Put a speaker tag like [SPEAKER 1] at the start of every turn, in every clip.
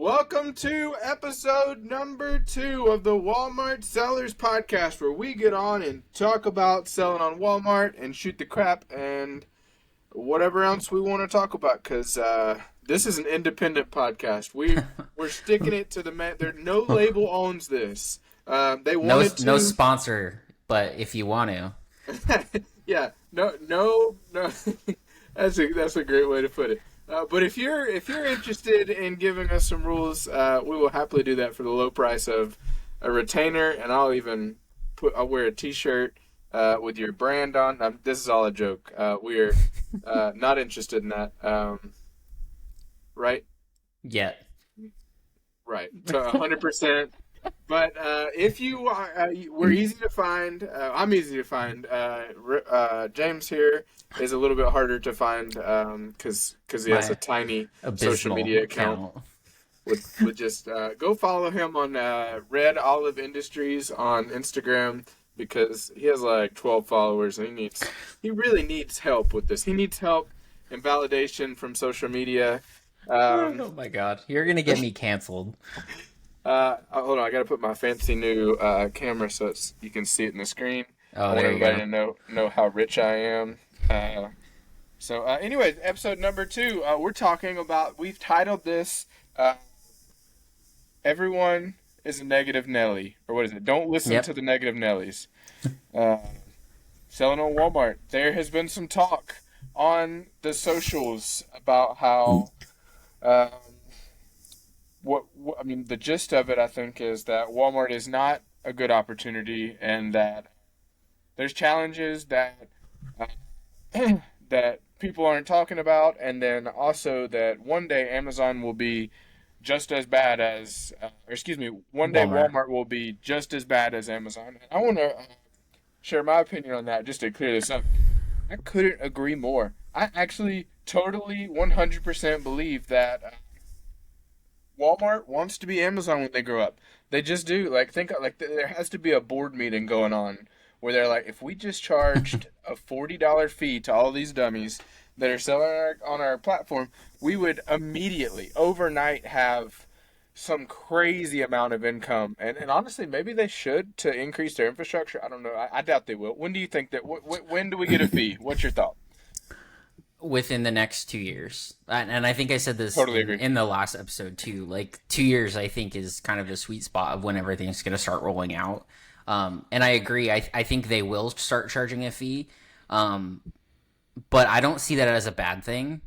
[SPEAKER 1] Welcome to episode number 2 of the Walmart Sellers Podcast, where we get on and talk about selling on Walmart and shoot the crap and whatever else we want to talk about. Because this is an independent podcast. We're sticking it to the man. There, no label owns this. They
[SPEAKER 2] No,
[SPEAKER 1] wanted
[SPEAKER 2] no
[SPEAKER 1] to.
[SPEAKER 2] sponsor, but if you want to.
[SPEAKER 1] Yeah, no. That's a great way to put it. But if you're interested in giving us some rules, we will happily do that for the low price of a retainer, and I'll wear a T-shirt with your brand on. This is all a joke. We are not interested in that. Right?
[SPEAKER 2] Yet.
[SPEAKER 1] Right. So 100%. But if you are, we're easy to find. I'm easy to find. James here is a little bit harder to find because he has a
[SPEAKER 2] My
[SPEAKER 1] tiny social
[SPEAKER 2] abysmal
[SPEAKER 1] media account.
[SPEAKER 2] account.
[SPEAKER 1] With just go follow him on Red Olive Industries on Instagram because he has like 12 followers and he really needs help with this. He needs help and validation from social media.
[SPEAKER 2] Oh my god. You're going to get me canceled.
[SPEAKER 1] Hold on, I gotta put my fancy new camera so you can see it in the screen. I
[SPEAKER 2] Oh,
[SPEAKER 1] want
[SPEAKER 2] there you
[SPEAKER 1] everybody
[SPEAKER 2] go.
[SPEAKER 1] to know how rich I am. Anyways, episode number 2, we've titled this, Everyone is a Negative Nelly. Or what is it? Don't listen to
[SPEAKER 2] Yep.
[SPEAKER 1] the negative Nellies. Uh, Selling on Walmart. There has been some talk on the socials about how, um, I mean, the gist of it, I think, is that Walmart is not a good opportunity, and that there's challenges that uh, that people aren't talking about, and then also that one day Amazon will be just as bad as, or excuse me, one day
[SPEAKER 2] Walmart.
[SPEAKER 1] Walmart will be just as bad as Amazon. And I want to share my opinion on that just to clear this up. I couldn't agree more. I actually totally 100% believe that. Walmart wants to be Amazon when they grow up. They just do. Like think like there has to be a board meeting going on where they're like, if we just charged a $40 fee to all these dummies that are selling on our platform, we would immediately overnight have some crazy amount of income. And honestly, maybe they should to increase their infrastructure. I don't know. I doubt they will. When do you think that? When do we get a fee? What's your thought?
[SPEAKER 2] Within the next 2 years. And I think I said this
[SPEAKER 1] Totally
[SPEAKER 2] in,
[SPEAKER 1] agree.
[SPEAKER 2] in the last episode too. Like 2 years, I think, is kind of the sweet spot of when everything's going to start rolling out. And I agree. I think they will start charging a fee. Um, but I don't see that as a bad thing.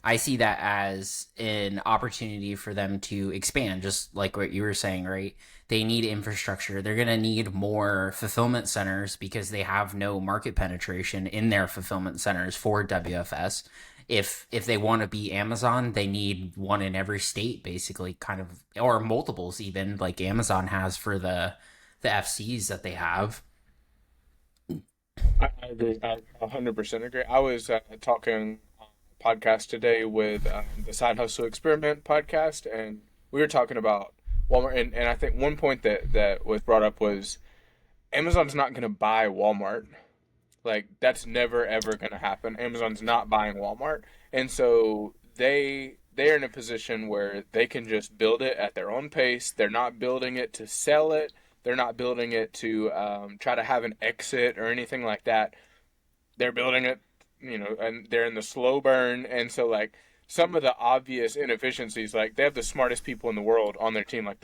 [SPEAKER 2] I see that as an opportunity for them to expand, just like what you were saying, right? They need infrastructure. They're going to need more fulfillment centers because they have no market penetration in their fulfillment centers for WFS. If they want to be Amazon, they need one in every state, basically, kind of, or multiples even, like Amazon has for the FCs that they have.
[SPEAKER 1] I agree. I 100% agree. I was talking on a podcast today with the Side Hustle Experiment podcast, and we were talking about Walmart. And I think one point that was brought up was Amazon's not going to buy Walmart. Like, that's never, ever going to happen. Amazon's not buying Walmart. And so they're in a position where they can just build it at their own pace. They're not building it to sell it. They're not building it to try to have an exit or anything like that. They're building it, and they're in the slow burn. And so, like, some of the obvious inefficiencies, like, they have the smartest people in the world on their team. Like,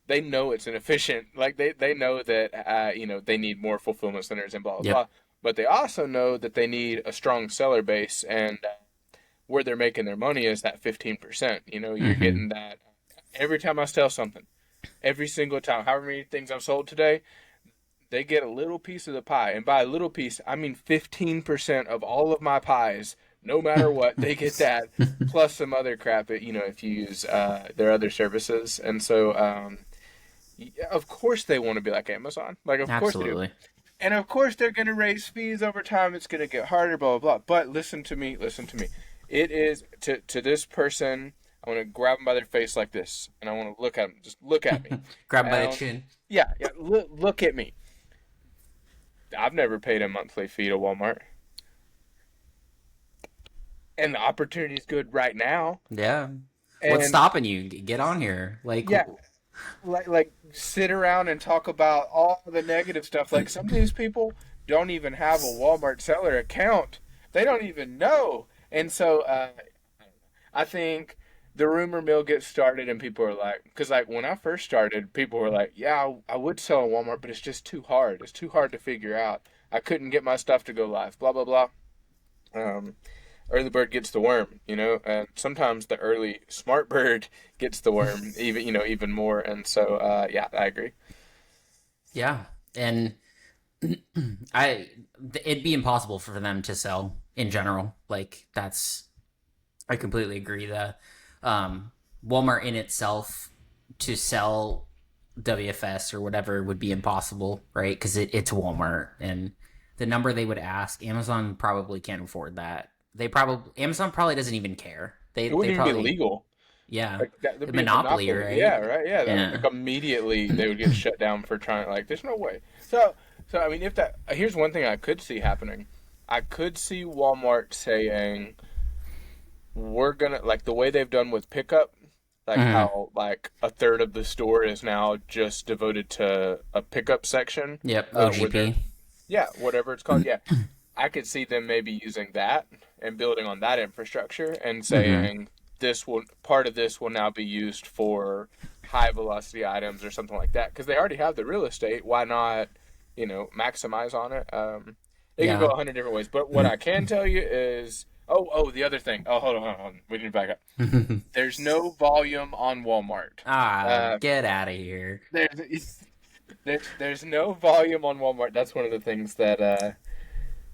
[SPEAKER 1] they know it's inefficient. Like, they know that, they need more fulfillment centers and blah, blah,
[SPEAKER 2] Yep.
[SPEAKER 1] blah. But they also know that they need a strong seller base. And where they're making their money is that 15%. You're
[SPEAKER 2] Mm-hmm.
[SPEAKER 1] getting that every time I sell something. Every single time, however many things I've sold today, they get a little piece of the pie. And by a little piece, I mean 15% of all of my pies, no matter what, they get that plus some other crap, if you use their other services. And so, of course, they want to be like Amazon. Like, of course they do.
[SPEAKER 2] Absolutely.
[SPEAKER 1] And of course, they're going to raise fees over time. It's going to get harder, blah, blah, blah. But listen to me, listen to me. It is to this person. I want to grab them by their face like this, and I want to look at them. Just look at me.
[SPEAKER 2] Grab 'em by the
[SPEAKER 1] And
[SPEAKER 2] chin.
[SPEAKER 1] yeah, yeah. Look at me. I've never paid a monthly fee to Walmart, and the opportunity is good right now.
[SPEAKER 2] Yeah. what's
[SPEAKER 1] And
[SPEAKER 2] stopping you? Get on here. Like,
[SPEAKER 1] yeah, like sit around and talk about all the negative stuff. Like some of these people don't even have a Walmart seller account. They don't even know. And so I think the rumor mill gets started, and people are like, because like when I first started, people were like, yeah, I would sell on Walmart, but it's just too hard. It's too hard to figure out. I couldn't get my stuff to go live. Blah blah blah. Um, early bird gets the worm, and sometimes the early smart bird gets the worm, even more. And so, yeah, I agree.
[SPEAKER 2] yeah, and I it'd be impossible for them to sell in general. Like that's I completely agree. Um, Walmart in itself to sell WFS or whatever would be impossible, right? Because it's Walmart, and the number they would ask, Amazon probably can't afford that. Amazon probably doesn't even care.
[SPEAKER 1] It
[SPEAKER 2] They
[SPEAKER 1] wouldn't even be
[SPEAKER 2] probably
[SPEAKER 1] legal.
[SPEAKER 2] yeah,
[SPEAKER 1] Like that, there'd
[SPEAKER 2] the
[SPEAKER 1] be a
[SPEAKER 2] monopoly,
[SPEAKER 1] monopoly. Yeah,
[SPEAKER 2] right?
[SPEAKER 1] right. Yeah, like
[SPEAKER 2] Yeah.
[SPEAKER 1] immediately they would get shut down for trying. Like, there's no way. So I mean, if that here's one thing I could see happening. I could see Walmart saying we're gonna like the way they've done with pickup, like
[SPEAKER 2] Mm-hmm.
[SPEAKER 1] how like a third of the store is now just devoted to a pickup section,
[SPEAKER 2] Yep.
[SPEAKER 1] where they're
[SPEAKER 2] OGP.
[SPEAKER 1] yeah, whatever it's called. Yeah, I could see them maybe using that and building on that infrastructure and
[SPEAKER 2] Mm-hmm.
[SPEAKER 1] saying part of this will now be used for high velocity items or something like that because they already have the real estate. Why not, maximize on it? It could go
[SPEAKER 2] Yeah.
[SPEAKER 1] 100 different ways. But what I can tell you is, the other thing. Oh, hold on. We need to back up. There's no volume on Walmart. Uh,
[SPEAKER 2] Get out of here.
[SPEAKER 1] there's there's no volume on Walmart. That's one of the things that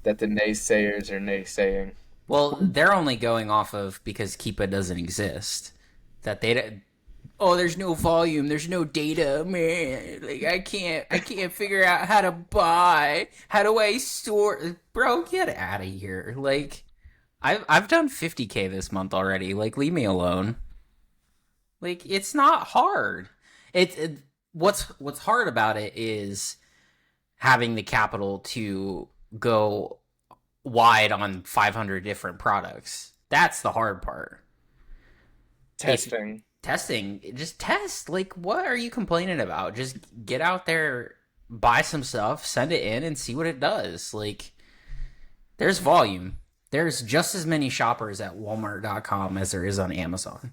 [SPEAKER 1] the naysayers are naysaying.
[SPEAKER 2] Well, they're only going off of because Keepa doesn't exist. That they oh, there's no volume, there's no data, man. Like I can't figure out how to buy. How do I store? Bro, get out of here. Like I've done 50K this month already. Like leave me alone. Like it's not hard. What's hard about it is having the capital to go wide on 500 different products. That's the hard part. If
[SPEAKER 1] Testing.
[SPEAKER 2] testing, just test. Like, what are you complaining about? Just get out there, buy some stuff, send it in, and see what it does. Like, there's volume. There's just as many shoppers at Walmart.com as there is on Amazon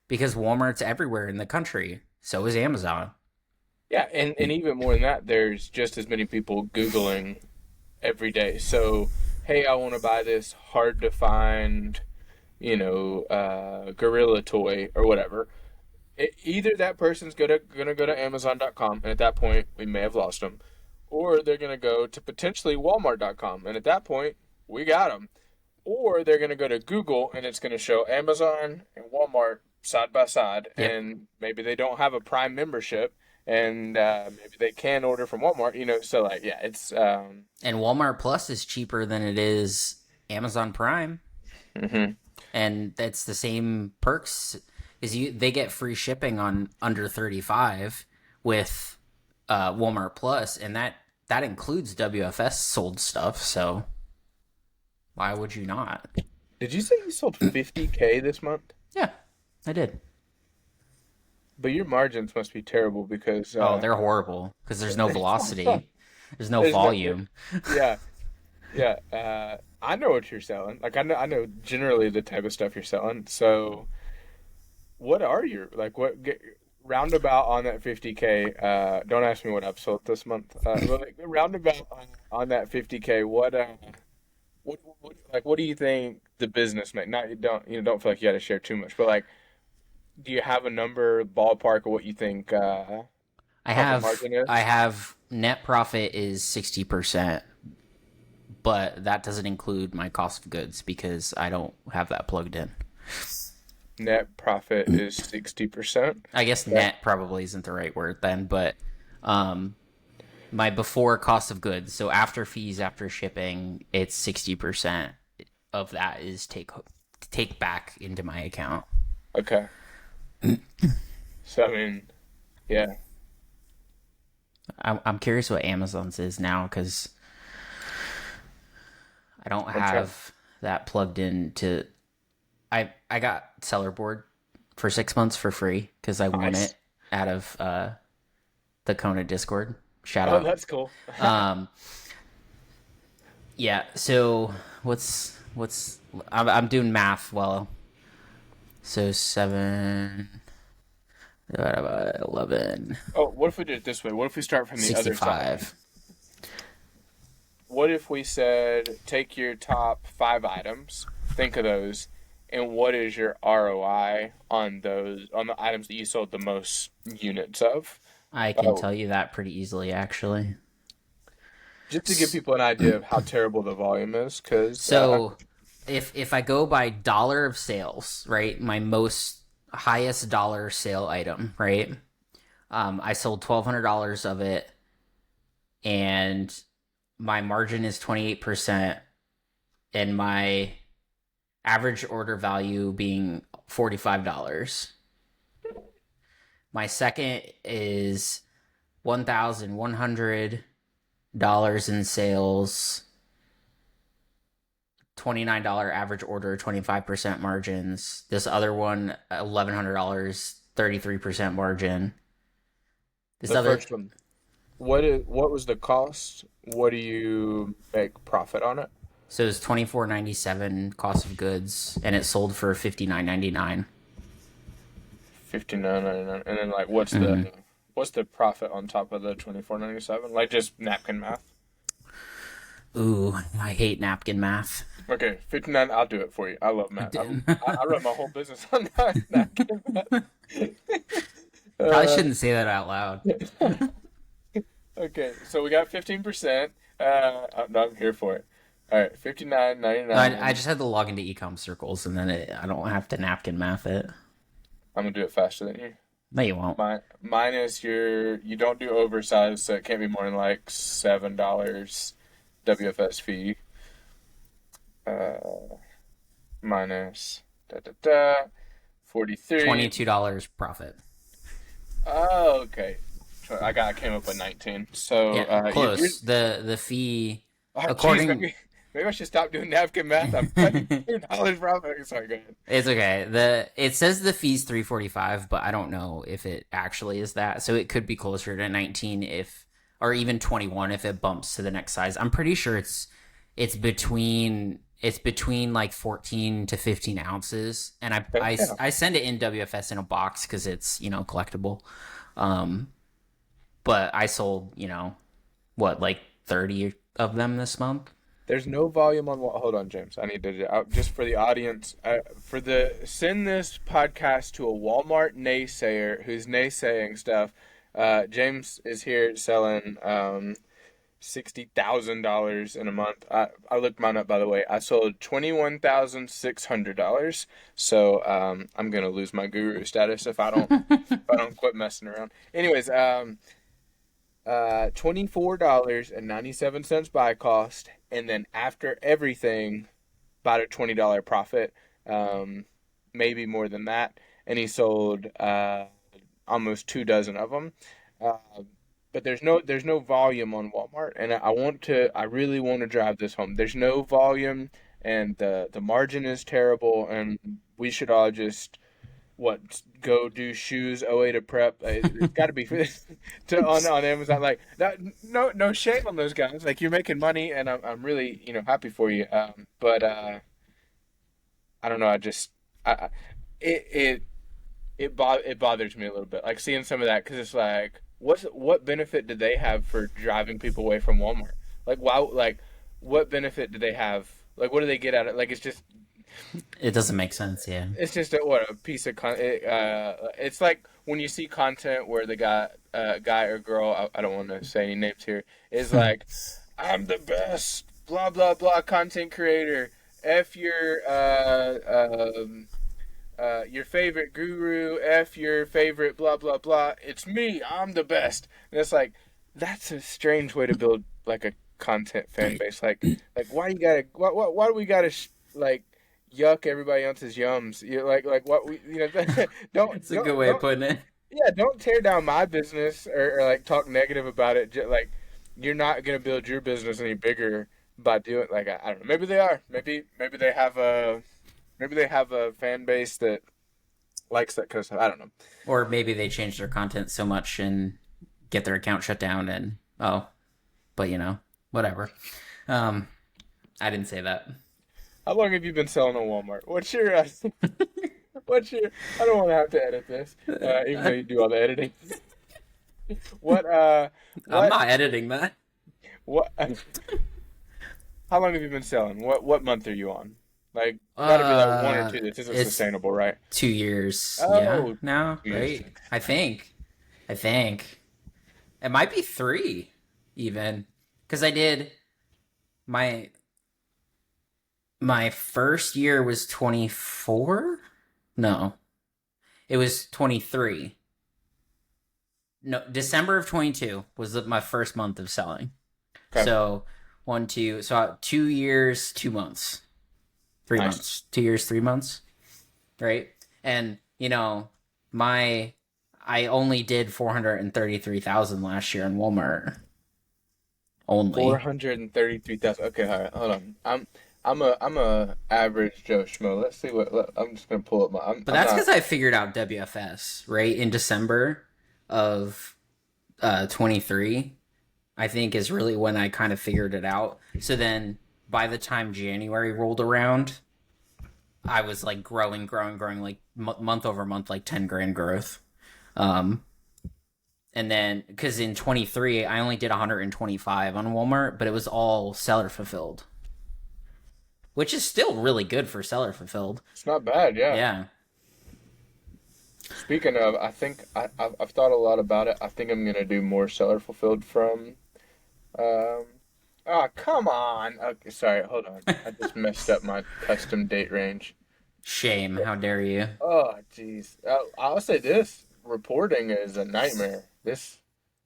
[SPEAKER 2] because Walmart's everywhere in the country. So is Amazon.
[SPEAKER 1] Yeah, and even more than that, there's just as many people Googling every day. So, hey, I want to buy this hard to find, gorilla toy or whatever. Either that person's gonna go to Amazon.com, and at that point we may have lost them, or they're gonna go to potentially Walmart.com, and at that point we got them. Or they're gonna go to Google, and it's gonna show Amazon and Walmart side by side,
[SPEAKER 2] Yep.
[SPEAKER 1] and maybe they don't have a Prime membership, and maybe they can order from Walmart. So like, yeah, it's
[SPEAKER 2] And Walmart Plus is cheaper than it is Amazon Prime.
[SPEAKER 1] mhm.
[SPEAKER 2] And that's the same perks is they get free shipping on under 35 with Walmart Plus, and that includes WFS sold stuff. So why would you not?
[SPEAKER 1] Did you say you sold 50K this month?
[SPEAKER 2] Yeah, I did.
[SPEAKER 1] But your margins must be terrible because
[SPEAKER 2] Oh, they're horrible because there's no velocity, there's no
[SPEAKER 1] there's no,
[SPEAKER 2] volume.
[SPEAKER 1] yeah. Yeah, I know what you're selling. Like I know generally the type of stuff you're selling. So, what are your like roundabout on that 50K? Don't ask me what I've sold this month. But like, roundabout on that 50K, what do you think the business make? Not you don't feel like you got to share too much, but like, do you have a number ballpark of what you think profit margin
[SPEAKER 2] I
[SPEAKER 1] is?
[SPEAKER 2] have net profit is 60%, but that doesn't include my cost of goods because I don't have that plugged in.
[SPEAKER 1] Net profit is 60%.
[SPEAKER 2] I guess
[SPEAKER 1] Okay.
[SPEAKER 2] net probably isn't the right word then, but um, my before cost of goods, so after fees, after shipping, it's 60% of that is take back into my account.
[SPEAKER 1] Okay. So I mean, yeah.
[SPEAKER 2] I'm curious what Amazon's is now because I don't
[SPEAKER 1] I'm trying.
[SPEAKER 2] have that plugged in to. I got seller board for 6 months for free because I won
[SPEAKER 1] Nice.
[SPEAKER 2] it out of the Kona Discord. Shout
[SPEAKER 1] Oh,
[SPEAKER 2] out.
[SPEAKER 1] that's cool.
[SPEAKER 2] Um, yeah. So what's I'm doing math. Well, so 7 divided by 11,
[SPEAKER 1] Oh, what if we did it this way? What if we start from the other side?
[SPEAKER 2] 65.
[SPEAKER 1] What if we said take your top five items, think of those, and what is your ROI on those on the items that you sold the most units of?
[SPEAKER 2] I can
[SPEAKER 1] Oh,
[SPEAKER 2] tell you that pretty easily, actually.
[SPEAKER 1] just to give people an idea of how terrible the volume is, because
[SPEAKER 2] So if I go by dollar of sales, right, my most highest dollar sale item, right? I sold $1,200 of it, and my margin is 28%, and my average order value being $45. My second is $1,100 in sales, $29 average order, 25% margins. This other one, $1,100, 33% margin. This
[SPEAKER 1] the
[SPEAKER 2] other,
[SPEAKER 1] first one, what was the cost? What do you make profit on it?
[SPEAKER 2] so it's 24.97 cost of goods, and it sold for 59.99.
[SPEAKER 1] 59.99, and then like
[SPEAKER 2] Mm-hmm.
[SPEAKER 1] what's the profit on top of the 24.97? Like just napkin math.
[SPEAKER 2] Ooh, I hate napkin math.
[SPEAKER 1] Okay, 59. I'll do it for you. I love math. I run my whole business on napkin math.
[SPEAKER 2] Probably
[SPEAKER 1] Uh,
[SPEAKER 2] shouldn't say that out loud.
[SPEAKER 1] okay, so we got 15%. No, I'm here for it. All right,
[SPEAKER 2] No, I
[SPEAKER 1] 59.99.
[SPEAKER 2] just had to log into ecom circles, and then I don't have to napkin math it.
[SPEAKER 1] I'm gonna do it faster than you.
[SPEAKER 2] No, you won't.
[SPEAKER 1] Mine is you don't do oversized, so it can't be more than like $7 WFS fee. Uh, minus da da da 43.
[SPEAKER 2] $22 profit.
[SPEAKER 1] Oh, okay. I came up with 19. So
[SPEAKER 2] Yeah,
[SPEAKER 1] you're
[SPEAKER 2] close. The fee,
[SPEAKER 1] oh geez,
[SPEAKER 2] according.
[SPEAKER 1] maybe I should stop doing napkin math. I'm $2 profit. Sorry, go ahead.
[SPEAKER 2] It's okay. It says the fee's 345, but I don't know if it actually is that. So it could be closer to 19 if, or even 21 if it bumps to the next size. I'm pretty sure it's between like 14 to 15 ounces, and
[SPEAKER 1] Okay, yeah.
[SPEAKER 2] I send it in WFS in a box because it's collectible. Um, but I sold what, like 30 of them this month.
[SPEAKER 1] There's no volume on what. Hold on, James. I need to just for the audience. Send this podcast to a Walmart naysayer who's naysaying stuff. James is here selling $60,000 in a month. I looked mine up, by the way. I sold $21,600. So I'm gonna lose my guru status if I don't quit messing around. Anyways, $24.97 buy cost, and then after everything, about a $20 profit, um, maybe more than that. And he sold almost 2 dozen of them. Uh, but there's no volume on Walmart, and I really want to drive this home. There's no volume, and the margin is terrible, and we should all just go do shoes 08 to prep. It's got to be to on Amazon, like that. No shame on those guys, like you're making money, and I'm really happy for you, but I don't know. I it it it bothers me a little bit, like seeing some of that, because it's like what benefit did they have for driving people away from Walmart? Like why, like what benefit do they have? Like what do they get out of it? Like
[SPEAKER 2] It doesn't make sense. Yeah.
[SPEAKER 1] it's just a piece of it's like when you see content where the guy or girl, I don't want to say any names here, is like, I'm the best blah blah blah content creator. F your favorite guru. F your favorite blah blah blah. It's me. I'm the best. And it's like that's a strange way to build like a content fan base. Like why you gotta why do we gotta like yuck everybody else's yums? You like what we
[SPEAKER 2] It's a good way of
[SPEAKER 1] don't
[SPEAKER 2] putting it.
[SPEAKER 1] yeah, don't tear down my business, or like talk negative about it. Like you're not gonna build your business any bigger by doing, like I don't know. Maybe they are. Maybe they have a fan base that likes that kind of stuff. I don't know.
[SPEAKER 2] Or maybe they change their content so much and get their account shut down and oh, but whatever. Um, I didn't say that.
[SPEAKER 1] How long have you been selling on Walmart? What's your? I don't want to have to edit this, even though you do all the editing. What
[SPEAKER 2] I'm
[SPEAKER 1] what
[SPEAKER 2] not editing that.
[SPEAKER 1] what? How long have you been selling? What month are you on? Like, gotta be like one or two. This isn't
[SPEAKER 2] It's
[SPEAKER 1] sustainable, right?
[SPEAKER 2] 2 years. Yeah,
[SPEAKER 1] Oh,
[SPEAKER 2] now,
[SPEAKER 1] 2 years.
[SPEAKER 2] right? I think it might be three, even because I did my my first year was 24. No, it was 23. No, December of 22 was my first month of selling.
[SPEAKER 1] Okay,
[SPEAKER 2] So 1, 2, so 2 years, 2 months, three
[SPEAKER 1] nice.
[SPEAKER 2] months, 2 years, 3 months, right? And my I only did 433,000 last year in Walmart only.
[SPEAKER 1] 433,000. Okay, all right, hold on. I'm a average Joe Schmo. Let's see I'm just gonna pull up my. I'm
[SPEAKER 2] But
[SPEAKER 1] I'm
[SPEAKER 2] that's
[SPEAKER 1] not.
[SPEAKER 2] because I figured out WFS right in December of 23. I think is really when I kind of figured it out. So then by the time January rolled around, I was like growing, like month over month, like 10 grand growth. Um, and then because in 23, I only did 125 on Walmart, but it was all seller fulfilled, which is still really good for seller fulfilled.
[SPEAKER 1] It's not bad, yeah.
[SPEAKER 2] Yeah.
[SPEAKER 1] Speaking of, I think I've thought a lot about it. I think I'm gonna do more seller fulfilled from. Um, oh, come on. Okay, sorry, hold on. I just messed up my custom date range.
[SPEAKER 2] Shame. How dare you?
[SPEAKER 1] Oh, jeez. I'll say this: reporting is a nightmare.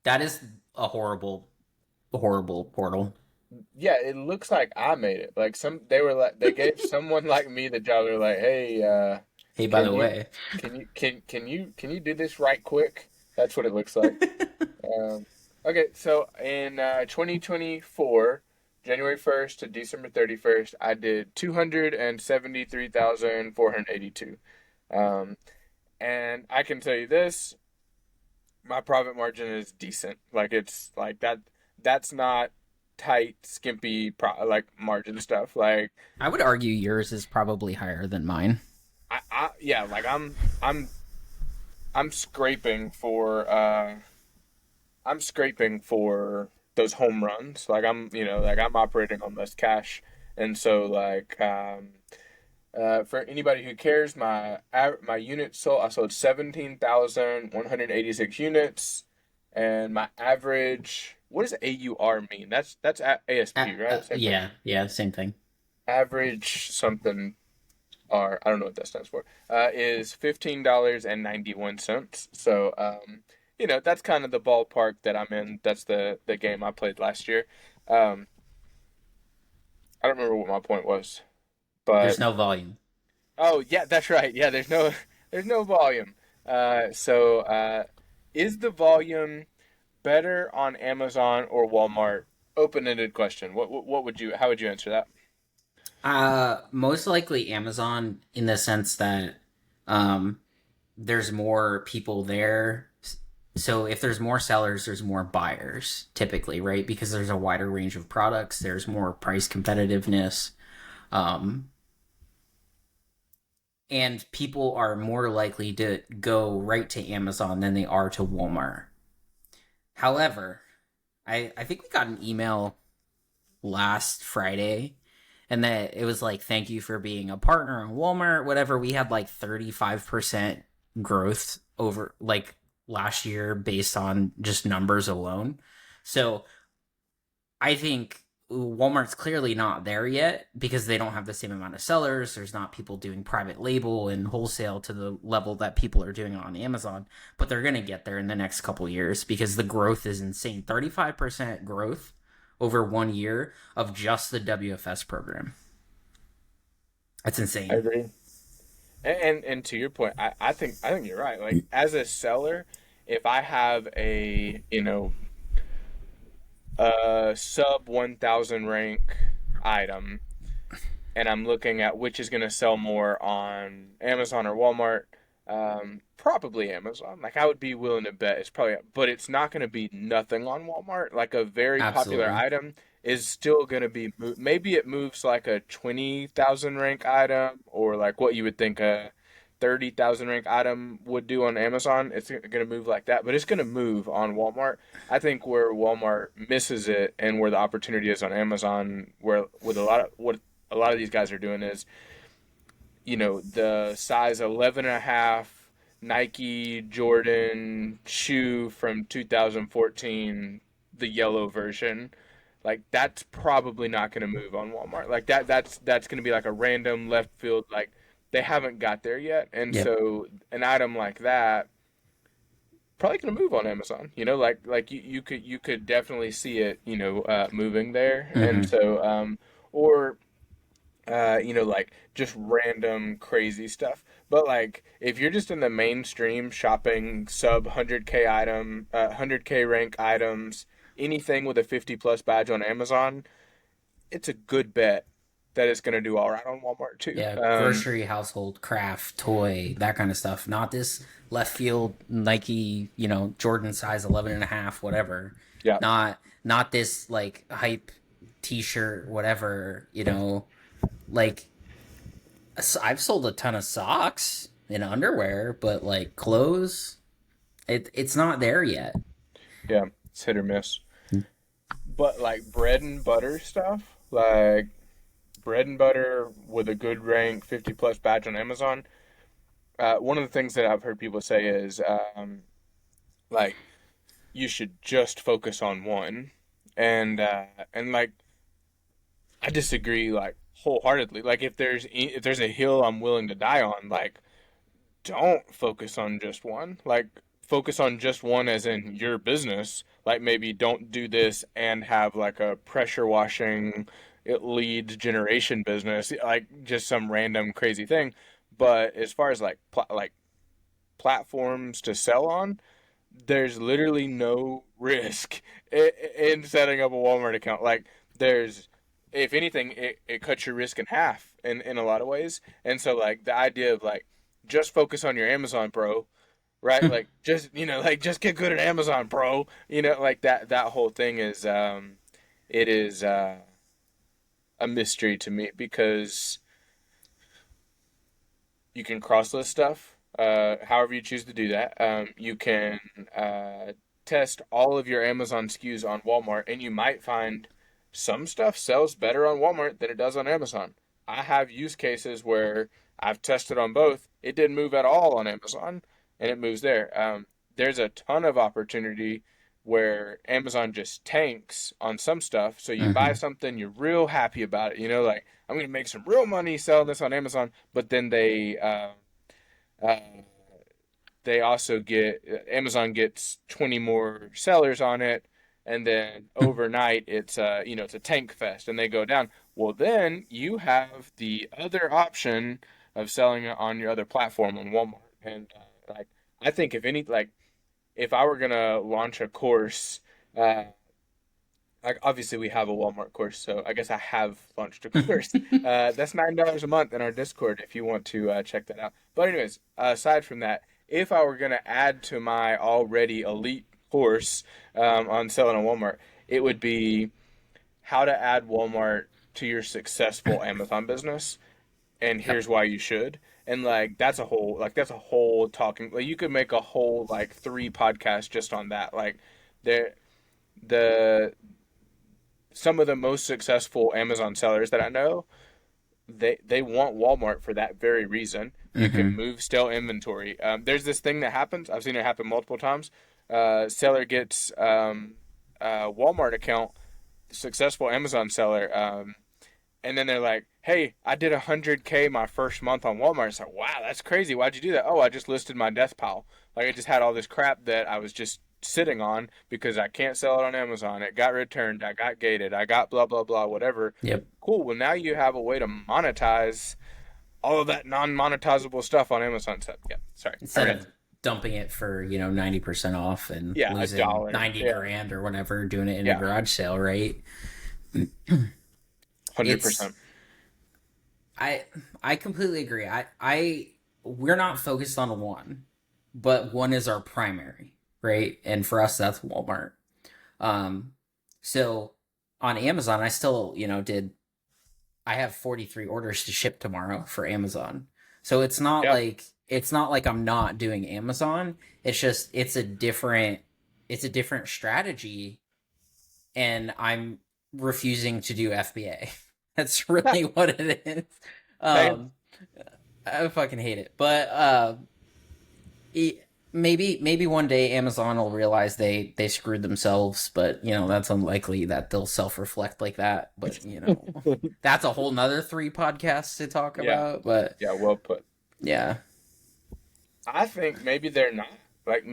[SPEAKER 2] That is a horrible, horrible portal.
[SPEAKER 1] Yeah, it looks like I made it. Like they were like they gave someone like me the job. They're like, hey,
[SPEAKER 2] Hey, by
[SPEAKER 1] can
[SPEAKER 2] the
[SPEAKER 1] you,
[SPEAKER 2] way.
[SPEAKER 1] can you do this right quick? That's what it looks like. Um, okay, so in 2024, January 1st to December 31st, I did 273,482. Um, and I can tell you this, my profit margin is decent. Like it's like that's not tight, skimpy like margin stuff. Like
[SPEAKER 2] I would argue yours is probably higher than mine.
[SPEAKER 1] I yeah, like I'm scraping for those home runs. Like I'm operating on less cash, and so like for anybody who cares, my units sold. I sold 17,186 units, and my average. What does AUR mean? That's ASP, right? Same thing.
[SPEAKER 2] Yeah, yeah, same thing.
[SPEAKER 1] Average something R. I don't know what that stands for. Is $15.91. So that's kind of the ballpark that I'm in. That's the game I played last year. Um, I don't remember what my point was,
[SPEAKER 2] There's
[SPEAKER 1] but
[SPEAKER 2] no volume.
[SPEAKER 1] oh yeah, that's right. Yeah, there's no volume. Is the volume better on Amazon or Walmart? Open-ended question. How would you answer that?
[SPEAKER 2] Most likely Amazon in the sense that um there's more people there. So if there's more sellers, there's more buyers typically, right? Because there's a wider range of products, there's more price competitiveness. Um and people are more likely to go right to Amazon than they are to Walmart. However, I think we got an email last Friday and that it was like, thank you for being a partner in Walmart, whatever. We had like 35% growth over like last year based on just numbers alone. So I think Walmart's clearly not there yet because they don't have the same amount of sellers. There's not people doing private label and wholesale to the level that people are doing on Amazon, but they're going to get there in the next couple years because the growth is insane. 35% growth over 1 year of just the WFS program. That's
[SPEAKER 1] I
[SPEAKER 2] insane.
[SPEAKER 1] agree. And to your point, I think you're right. Like as a seller, if I have a sub 1,000 rank item and I'm looking at which is going to sell more on Amazon or Walmart, Probably Amazon. Like I would be willing to bet it's probably, but it's not going to be nothing on Walmart. Like a very popular
[SPEAKER 2] Absolutely.
[SPEAKER 1] item is still going to be maybe it moves like a 20,000 rank item or like what you would think a 30,000 rank item would do on Amazon. It's going to move like that, but it's going to move on Walmart. I think where Walmart misses it and where the opportunity is on Amazon, where with a lot of what a lot of these guys are doing is the size 11 and a half Nike Jordan shoe from 2014, the yellow version. Like that's probably not going to move on Walmart. Like that's going to be like a random left field like they haven't got there yet. And
[SPEAKER 2] Yep.
[SPEAKER 1] so an item like that probably going to move on Amazon. Like you could definitely see it, moving there. And
[SPEAKER 2] Mm-hmm.
[SPEAKER 1] so or like just random crazy stuff. But like if you're just in the mainstream shopping sub 100K item, 100K rank items, anything with a 50 plus badge on Amazon, it's a good bet that it's going to do all right on Walmart too.
[SPEAKER 2] Yeah, grocery, household, craft, toy, that kind of stuff. Not this left field Nike, Jordan size 11 and a half, whatever.
[SPEAKER 1] Yeah.
[SPEAKER 2] Not this like hype t-shirt, whatever, like I've sold a ton of socks and underwear, but like clothes, it's not there yet.
[SPEAKER 1] Yeah, it's hit or miss. But like bread and butter stuff, like bread and butter with a good rank 50 plus badge on Amazon. One of the things that I've heard people say is like you should just focus on one, and like I disagree like wholeheartedly. Like if there's a hill I'm willing to die on, like don't focus on just one. Like focus on just one as in your business. Like maybe don't do this and have like a pressure washing it leads generation business, like just some random crazy thing. But as far as like platforms to sell on, there's literally no risk in setting up a Walmart account. Like there's, if anything, it cuts your risk in half in a lot of ways. And so like the idea of like just focus on your Amazon Pro, right? Like just like just get good at Amazon Pro. Like that whole thing is it is a mystery to me because you can cross list stuff, however you choose to do that. You can test all of your Amazon SKUs on Walmart, and you might find some stuff sells better on Walmart than it does on Amazon. I have use cases where I've tested on both. It didn't move at all on Amazon, and it moves there. There's a ton of opportunity where Amazon just tanks on some stuff. So you buy
[SPEAKER 2] Mm-hmm.
[SPEAKER 1] something, you're real happy about it. Like I'm going to make some real money selling this on Amazon, but then uh, they also get Amazon gets 20 more sellers on it, and then overnight it's a tank fest, and they go down. Well, then you have the other option of selling it on your other platform on Walmart, and like I think if I were gonna launch a course. Like obviously we have a Walmart course, so I guess I have launched a course. That's $9 a month in our Discord if you want to check that out. But anyways, aside from that, if I were gonna add to my already elite course on selling on Walmart, it would be how to add Walmart to your successful Amazon business, and
[SPEAKER 2] Yep.
[SPEAKER 1] here's why you should. And like that's a whole talking. Like you could make a whole like three podcasts just on that. Like there the some of the most successful Amazon sellers that I know, they want Walmart for that very reason. You can
[SPEAKER 2] Mm-hmm.
[SPEAKER 1] move stale inventory. There's this thing that happens. I've seen it happen multiple times. Seller gets Walmart account, successful Amazon seller, and then they're like, "Hey, I did 100K my first month on Walmart." It's like, "Wow, that's crazy. Why'd you do that?" "Oh, I just listed my death pile. Like I just had all this crap that I was just sitting on because I can't sell it on Amazon. It got returned. I got gated. I got blah blah blah whatever."
[SPEAKER 2] Yep.
[SPEAKER 1] Cool. Well, now you have a way to monetize all of that non-monetizable stuff on Amazon. So, yeah, sorry, I
[SPEAKER 2] Instead
[SPEAKER 1] read.
[SPEAKER 2] of dumping it for 90% off and
[SPEAKER 1] Yeah, a
[SPEAKER 2] losing
[SPEAKER 1] dollar.
[SPEAKER 2] 90
[SPEAKER 1] Yeah,
[SPEAKER 2] grand or whatever, doing it in a
[SPEAKER 1] yeah,
[SPEAKER 2] garage sale, right?
[SPEAKER 1] 100%.
[SPEAKER 2] It's I I completely agree. I we're not focused on one, but one is our primary, right? And for us, that's Walmart. Um, so on Amazon, I still, did I have 43 orders to ship tomorrow for Amazon. So
[SPEAKER 1] Yeah.
[SPEAKER 2] it's not like I'm not doing Amazon. It's just it's a different strategy, and I'm refusing to do FBA. That's really what it is.
[SPEAKER 1] Same.
[SPEAKER 2] Um I fucking hate it. But maybe one day Amazon will realize they screwed themselves, but that's unlikely that they'll self-reflect like that. But that's a whole nother three podcasts to talk
[SPEAKER 1] Yeah.
[SPEAKER 2] about. But
[SPEAKER 1] Yeah. Well put.
[SPEAKER 2] yeah.
[SPEAKER 1] I think maybe they're not. Like,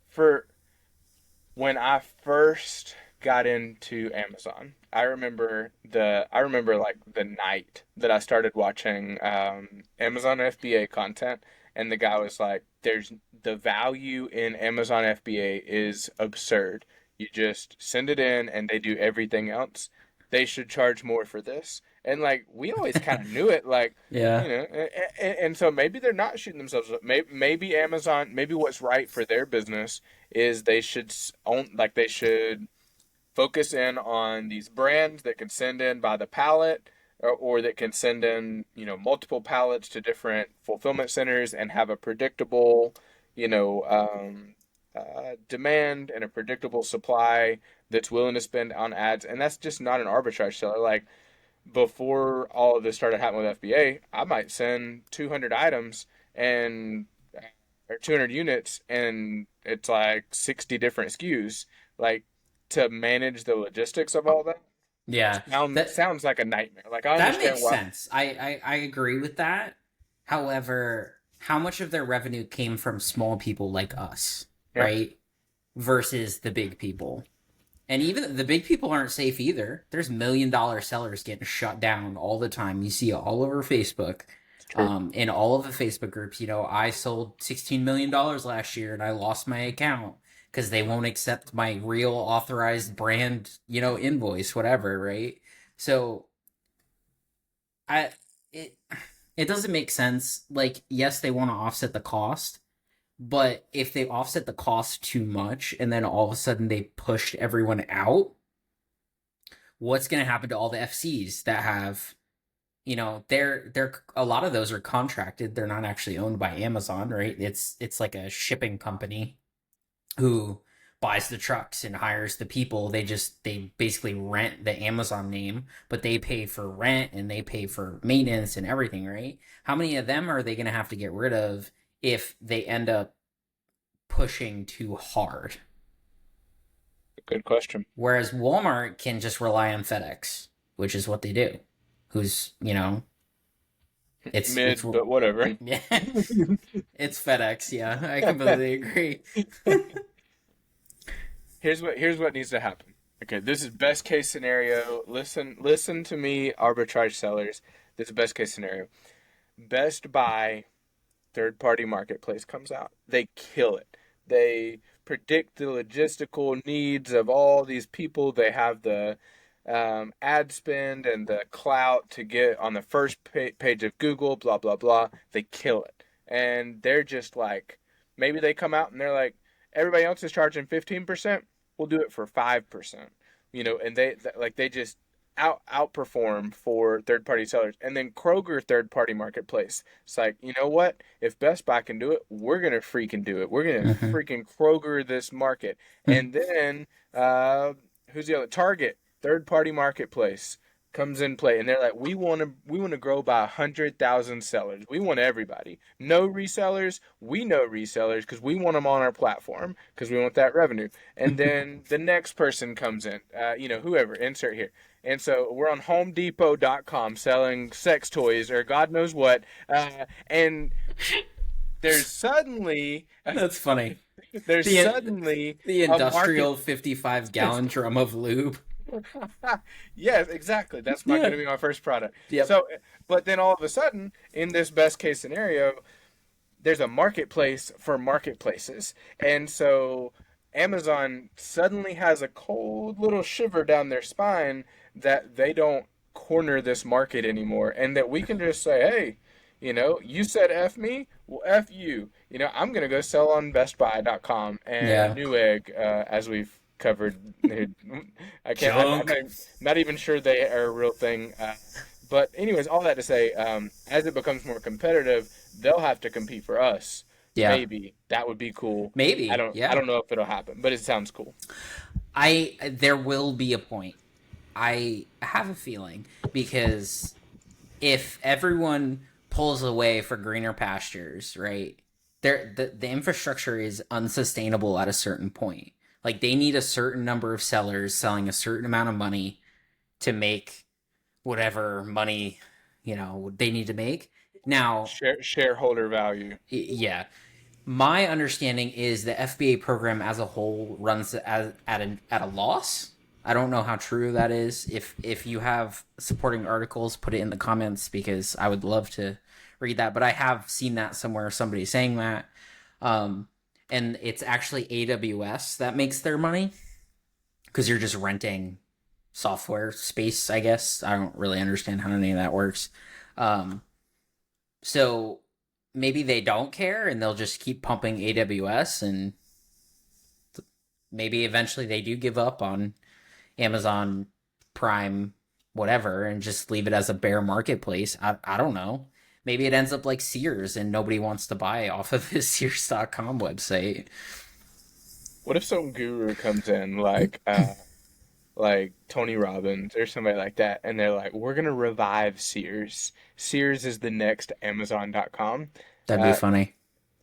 [SPEAKER 1] for when I first got into Amazon, I remember like the night that I started watching Amazon FBA content, and the guy was like, "There's the value in Amazon FBA is absurd. You just send it in, and they do everything else. They should charge more for this." And like we always kind of knew it, like
[SPEAKER 2] Yeah.
[SPEAKER 1] and so maybe they're not shooting themselves up. Maybe Amazon, maybe what's right for their business is they should own, like they should focus in on these brands that can send in by the pallet, or that can send in, multiple pallets to different fulfillment centers and have a predictable, you know, um, demand and a predictable supply that's willing to spend on ads. And that's just not an arbitrage seller. Like before all of this started happening with FBA, I might send 200 items and or 200 units, and it's like 60 different SKUs. Like to manage the logistics of all that
[SPEAKER 2] Yeah. That
[SPEAKER 1] sounds like a nightmare. Like I
[SPEAKER 2] that
[SPEAKER 1] understand
[SPEAKER 2] makes
[SPEAKER 1] why.
[SPEAKER 2] sense. I agree with that. However, how much of their revenue came from small people like us,
[SPEAKER 1] Yeah,
[SPEAKER 2] right? Versus the big people. And even the big people aren't safe either. There's $1 million sellers getting shut down all the time. You see it all over Facebook,
[SPEAKER 1] it's true.
[SPEAKER 2] in all of the Facebook groups. I sold $16 million last year and I lost my account because they won't accept my real authorized brand, invoice, whatever, right? So I it it doesn't make sense. Like, yes, they want to offset the cost, but if they offset the cost too much and then all of a sudden they pushed everyone out, what's going to happen to all the FCs that have, they're a lot of those are contracted. They're not actually owned by Amazon, right? It's like a shipping company who buys the trucks and hires the people. They basically rent the Amazon name, but they pay for rent and they pay for maintenance and everything, right? How many of them are they going to have to get rid of if they end up pushing too hard?
[SPEAKER 1] Good question.
[SPEAKER 2] Whereas Walmart can just rely on FedEx, which is what they do. Who's, it's
[SPEAKER 1] Mid, but whatever.
[SPEAKER 2] yeah, it's FedEx. Yeah, I completely agree.
[SPEAKER 1] Here's what needs to happen. Okay, this is best case scenario. Listen to me, arbitrage sellers. This is best case scenario. Best Buy third party marketplace comes out. They kill it. They predict the logistical needs of all these people. They have the ad spend and the clout to get on the first page of Google, blah, blah, blah. They kill it. And they're just like, maybe they come out and they're like, everybody else is charging 15%. We'll do it for 5%. And they just outperform for third party sellers. And then Kroger third party marketplace. It's like, you know what? If Best Buy can do it, we're gonna freaking do it. We're gonna
[SPEAKER 2] Mm-hmm.
[SPEAKER 1] freaking Kroger this market. And then who's the other? Target third party marketplace comes in play, and they're like, we want to grow by 100,000 sellers. We want everybody. No resellers. We know resellers because we want them on our platform because we want that revenue. And then the next person comes in, whoever, insert here. And so we're on HomeDepot.com selling sex toys or God knows what. And there's suddenly
[SPEAKER 2] That's funny.
[SPEAKER 1] there's
[SPEAKER 2] The
[SPEAKER 1] suddenly
[SPEAKER 2] the
[SPEAKER 1] a market.
[SPEAKER 2] industrial 55-gallon drum of lube.
[SPEAKER 1] Yes, exactly. That's my going
[SPEAKER 2] Yeah.
[SPEAKER 1] to be my first product.
[SPEAKER 2] Yep.
[SPEAKER 1] So, but then all of a sudden, in this best case scenario, there's a marketplace for marketplaces. And so Amazon suddenly has a cold little shiver down their spine that they don't corner this market anymore and that we can just say, hey, You said F me, well, F you. I'm going to go sell on bestbuy.com and
[SPEAKER 2] Yeah.
[SPEAKER 1] Newegg, as we've covered. I can't,
[SPEAKER 2] Junk.
[SPEAKER 1] not even sure they are a real thing. But anyways, all that to say, as it becomes more competitive, they'll have to compete for us.
[SPEAKER 2] Yeah.
[SPEAKER 1] Maybe that would be cool. I
[SPEAKER 2] Maybe.
[SPEAKER 1] don't, I
[SPEAKER 2] Yeah.
[SPEAKER 1] don't know if it'll happen, but it sounds cool.
[SPEAKER 2] There will be a point. I have a feeling because if everyone pulls away for greener pastures, right? The infrastructure is unsustainable at a certain point. Like they need a certain number of sellers selling a certain amount of money to make whatever money, they need to make. Now,
[SPEAKER 1] Shareholder value.
[SPEAKER 2] yeah, my understanding is the FBA program as a whole runs at a loss. I don't know how true that is. If you have supporting articles, put it in the comments because I would love to read that. But I have seen that somewhere, somebody saying that, um, and it's actually AWS that makes their money because you're just renting software space. I guess I don't really understand how any of that works. Um, so maybe they don't care and they'll just keep pumping AWS and maybe eventually they do give up on Amazon Prime whatever and just leave it as a bare marketplace. I don't know. Maybe it ends up like Sears and nobody wants to buy off of his Sears.com website.
[SPEAKER 1] What if some guru comes in like Tony Robbins or somebody like that, and they're like, "We're gonna revive Sears. Sears is the next Amazon.com."
[SPEAKER 2] That'd be
[SPEAKER 1] Uh,
[SPEAKER 2] funny.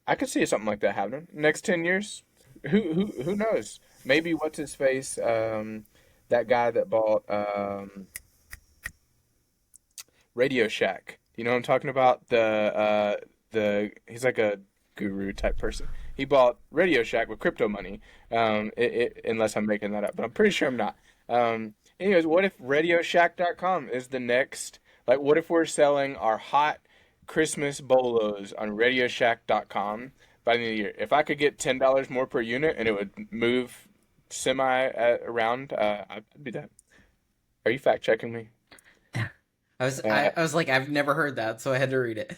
[SPEAKER 1] I could see something like that happening next 10 years. Who knows? Maybe what's his face? That guy that bought Radio Shack. You know what I'm talking about? The he's like a guru type person. He bought Radio Shack with crypto money. Unless I'm making that up, but I'm pretty sure I'm not. Anyways, what if RadioShack.com is the next? Like, what if we're selling our hot Christmas bolos on RadioShack.com by the end of the year? If I could get $10 more per unit and it would move semi around, I'd be that. Are you fact checking me?
[SPEAKER 2] I was
[SPEAKER 1] Uh,
[SPEAKER 2] I, I was like I've never heard that, so I had to read it.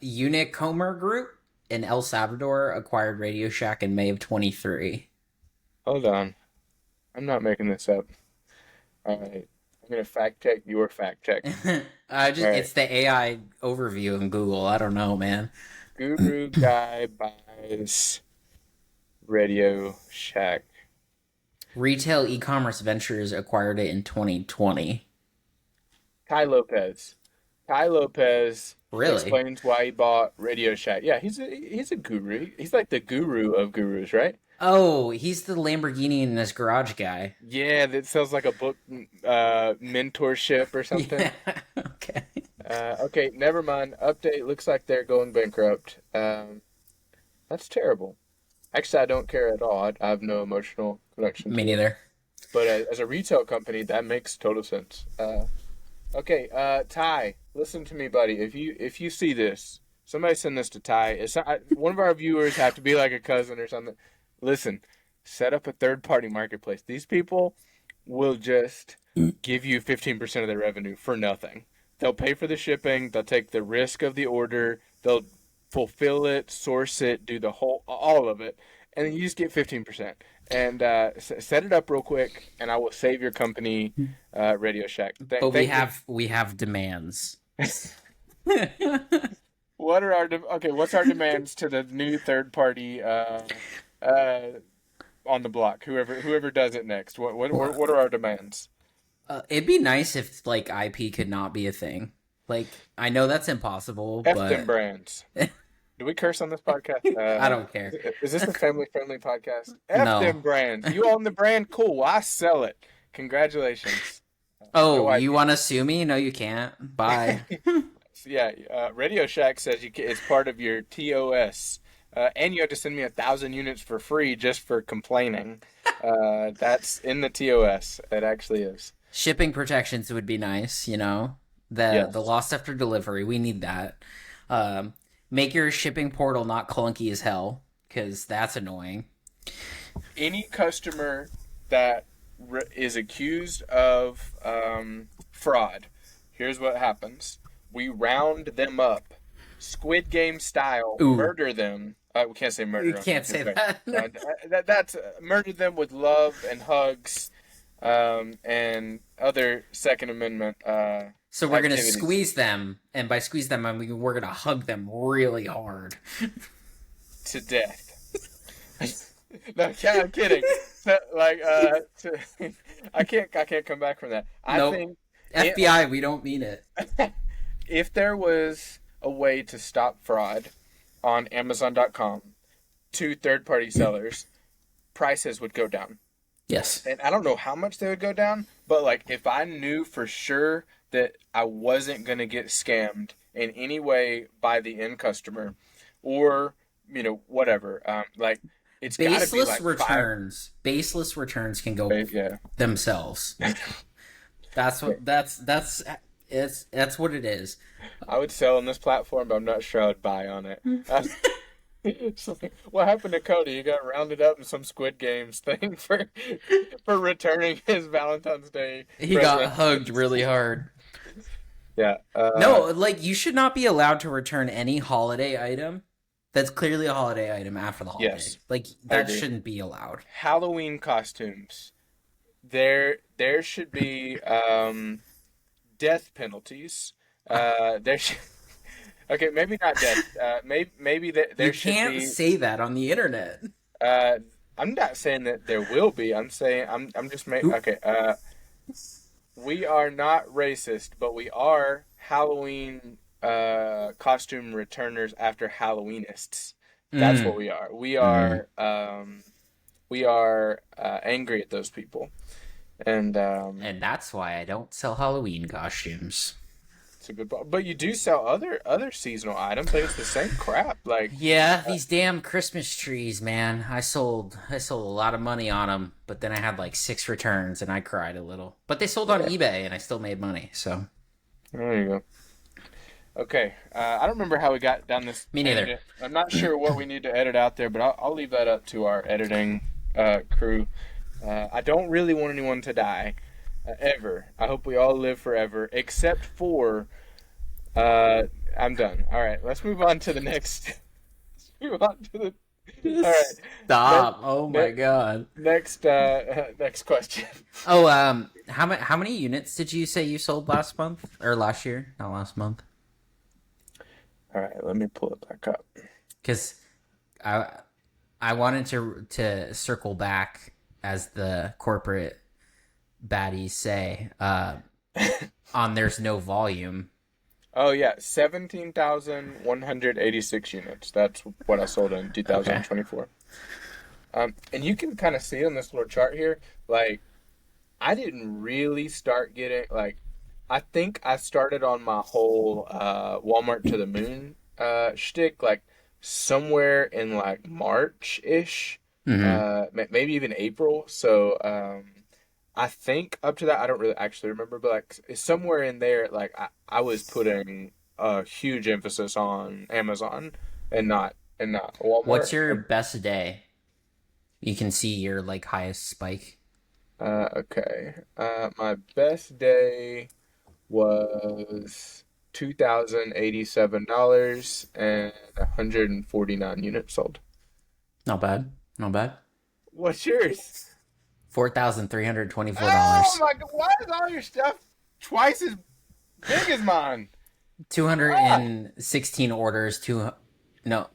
[SPEAKER 2] Unicomer Group in El Salvador acquired Radio Shack in May of 23.
[SPEAKER 1] Hold on. I'm not making this up. All right. I'm gonna fact check your fact check. All right.
[SPEAKER 2] It's the AI overview in Google. I don't know, man.
[SPEAKER 1] Guru guy buys Radio Shack.
[SPEAKER 2] Retail e-commerce ventures acquired it in 2020.
[SPEAKER 1] Ty Lopez. Ty Lopez
[SPEAKER 2] Really?
[SPEAKER 1] explains why he bought Radio Shack. Yeah, he's a guru. He's like the guru of gurus, right?
[SPEAKER 2] Oh, he's the Lamborghini in his garage guy.
[SPEAKER 1] Yeah, that sounds like a book, mentorship or something.
[SPEAKER 2] Yeah. Okay.
[SPEAKER 1] Okay, never mind. Update. Looks like they're going bankrupt. That's terrible. Actually, I don't care at all. I have no emotional connection
[SPEAKER 2] Me
[SPEAKER 1] to it.
[SPEAKER 2] neither.
[SPEAKER 1] But as a retail company, that makes total sense. Okay, Ty, listen to me, buddy. If you see this, somebody send this to Ty. One of our viewers have to be like a cousin or something. Listen, set up a third party marketplace. These people will just give you 15% of their revenue for nothing. They'll pay for the shipping, they'll take the risk of the order, they'll fulfill it, source it, do the whole all of it, and then you just get 15%. And set it up real quick, and I will save your company, Radio Shack.
[SPEAKER 2] But we
[SPEAKER 1] Thank you.
[SPEAKER 2] have demands.
[SPEAKER 1] What are okay? What's our demands to the new third party uh, on the block? Whoever does it next. What are our demands?
[SPEAKER 2] It'd be nice if like IP could not be a thing. Like I know that's impossible,
[SPEAKER 1] F them
[SPEAKER 2] but
[SPEAKER 1] brands. Do we curse on this podcast?
[SPEAKER 2] I don't care.
[SPEAKER 1] Is this the family friendly podcast? F
[SPEAKER 2] No.
[SPEAKER 1] them brands. You own the brand, cool. Well, I sell it. Congratulations. No
[SPEAKER 2] Oh, you
[SPEAKER 1] IP.
[SPEAKER 2] want to sue me? No, you can't. Bye.
[SPEAKER 1] Yeah, Radio Shack says it's part of your TOS, and you have to send me 1,000 units for free just for complaining. That's in the TOS. It actually is.
[SPEAKER 2] Shipping protections would be nice, The
[SPEAKER 1] Yes.
[SPEAKER 2] lost after delivery, we need that. Um, Make your shipping portal not clunky as hell, because that's annoying.
[SPEAKER 1] Any customer that is accused of fraud, here's what happens. We round them up Squid Game style,
[SPEAKER 2] Ooh,
[SPEAKER 1] murder them. We can't say
[SPEAKER 2] you
[SPEAKER 1] murder on
[SPEAKER 2] can't say
[SPEAKER 1] YouTube, right?
[SPEAKER 2] that.
[SPEAKER 1] That's murder them with love and hugs, and other Second Amendment
[SPEAKER 2] So we're gonna
[SPEAKER 1] activities
[SPEAKER 2] squeeze them, and by squeeze them, I mean we're gonna hug them really hard.
[SPEAKER 1] to death. No, I'm kidding. Like, I can't come back from that. I
[SPEAKER 2] Nope.
[SPEAKER 1] think
[SPEAKER 2] FBI, we don't mean it.
[SPEAKER 1] if there was a way to stop fraud on Amazon.com to third-party sellers, prices would go down.
[SPEAKER 2] Yes.
[SPEAKER 1] And I don't know how much they would go down, but like if I knew for sure that I wasn't going to get scammed in any way by the end customer, or whatever, like it's got to be
[SPEAKER 2] Baseless
[SPEAKER 1] like five.
[SPEAKER 2] returns. Baseless returns can go
[SPEAKER 1] Yeah,
[SPEAKER 2] themselves. That's what it is.
[SPEAKER 1] I would sell on this platform, but I'm not sure I would buy on it. It's like, what happened to Cody? He got rounded up in some Squid Games thing for returning his Valentine's Day
[SPEAKER 2] He got
[SPEAKER 1] present.
[SPEAKER 2] hugged really hard.
[SPEAKER 1] Yeah.
[SPEAKER 2] No, like you should not be allowed to return any holiday item that's clearly a holiday item after the holiday.
[SPEAKER 1] Yes,
[SPEAKER 2] Like
[SPEAKER 1] I
[SPEAKER 2] that
[SPEAKER 1] agree.
[SPEAKER 2] shouldn't be allowed.
[SPEAKER 1] Halloween costumes. There should be death penalties. There should, okay, maybe not death. Maybe that
[SPEAKER 2] You
[SPEAKER 1] there should
[SPEAKER 2] can't
[SPEAKER 1] be.
[SPEAKER 2] say that on the internet.
[SPEAKER 1] Uh, I'm not saying that there will be. I'm saying I'm just making.
[SPEAKER 2] Who?
[SPEAKER 1] Okay. We are not racist, but we are Halloween costume returners after Halloweenists. That's what
[SPEAKER 2] Mm,
[SPEAKER 1] we are. We
[SPEAKER 2] mm.
[SPEAKER 1] are angry at those people, and
[SPEAKER 2] And that's why I don't sell Halloween costumes.
[SPEAKER 1] it's a good. But you do sell other seasonal items. Like it's the same crap. Like
[SPEAKER 2] Yeah, these damn Christmas trees, man. I sold a lot of money on them, but then I had like 6 returns and I cried a little. But they sold on
[SPEAKER 1] yeah,
[SPEAKER 2] eBay and I still made money. So,
[SPEAKER 1] there you go. Okay, I don't remember how we got down this
[SPEAKER 2] me neither.
[SPEAKER 1] tangent. I'm not sure what we need to edit out there, but I'll leave that up to our editing crew. I don't really want anyone to die ever. I hope we all live forever, except for. I'm done. All right, let's move on to the next. Let's move on to the. All right, next,
[SPEAKER 2] Stop. Oh my god.
[SPEAKER 1] next question.
[SPEAKER 2] Oh, how many units did you say you sold last month or last year? Not last month.
[SPEAKER 1] All right, let me pull it back up.
[SPEAKER 2] Cuz I I wanted to circle back as the corporate baddies say on there's no volume.
[SPEAKER 1] Oh yeah, 17,186 units. That's what I sold in
[SPEAKER 2] Okay.
[SPEAKER 1] 2024. And you can kind of see on this little chart here, like I didn't really start getting like I think I started on my whole Walmart to the moon shtick like somewhere in like March ish,
[SPEAKER 2] Mhm.
[SPEAKER 1] maybe even April. So I think up to that I don't really actually remember, but like somewhere in there, like I was putting a huge emphasis on Amazon and not
[SPEAKER 2] What's
[SPEAKER 1] Walmart.
[SPEAKER 2] your best day? You can see your like highest spike.
[SPEAKER 1] Okay. My best day was $2,087 and 149 units sold.
[SPEAKER 2] Not bad. Not bad.
[SPEAKER 1] What's yours? Oh
[SPEAKER 2] $4,324.
[SPEAKER 1] my God! Why is all your stuff twice as big as mine? Ah!
[SPEAKER 2] 216 orders, no,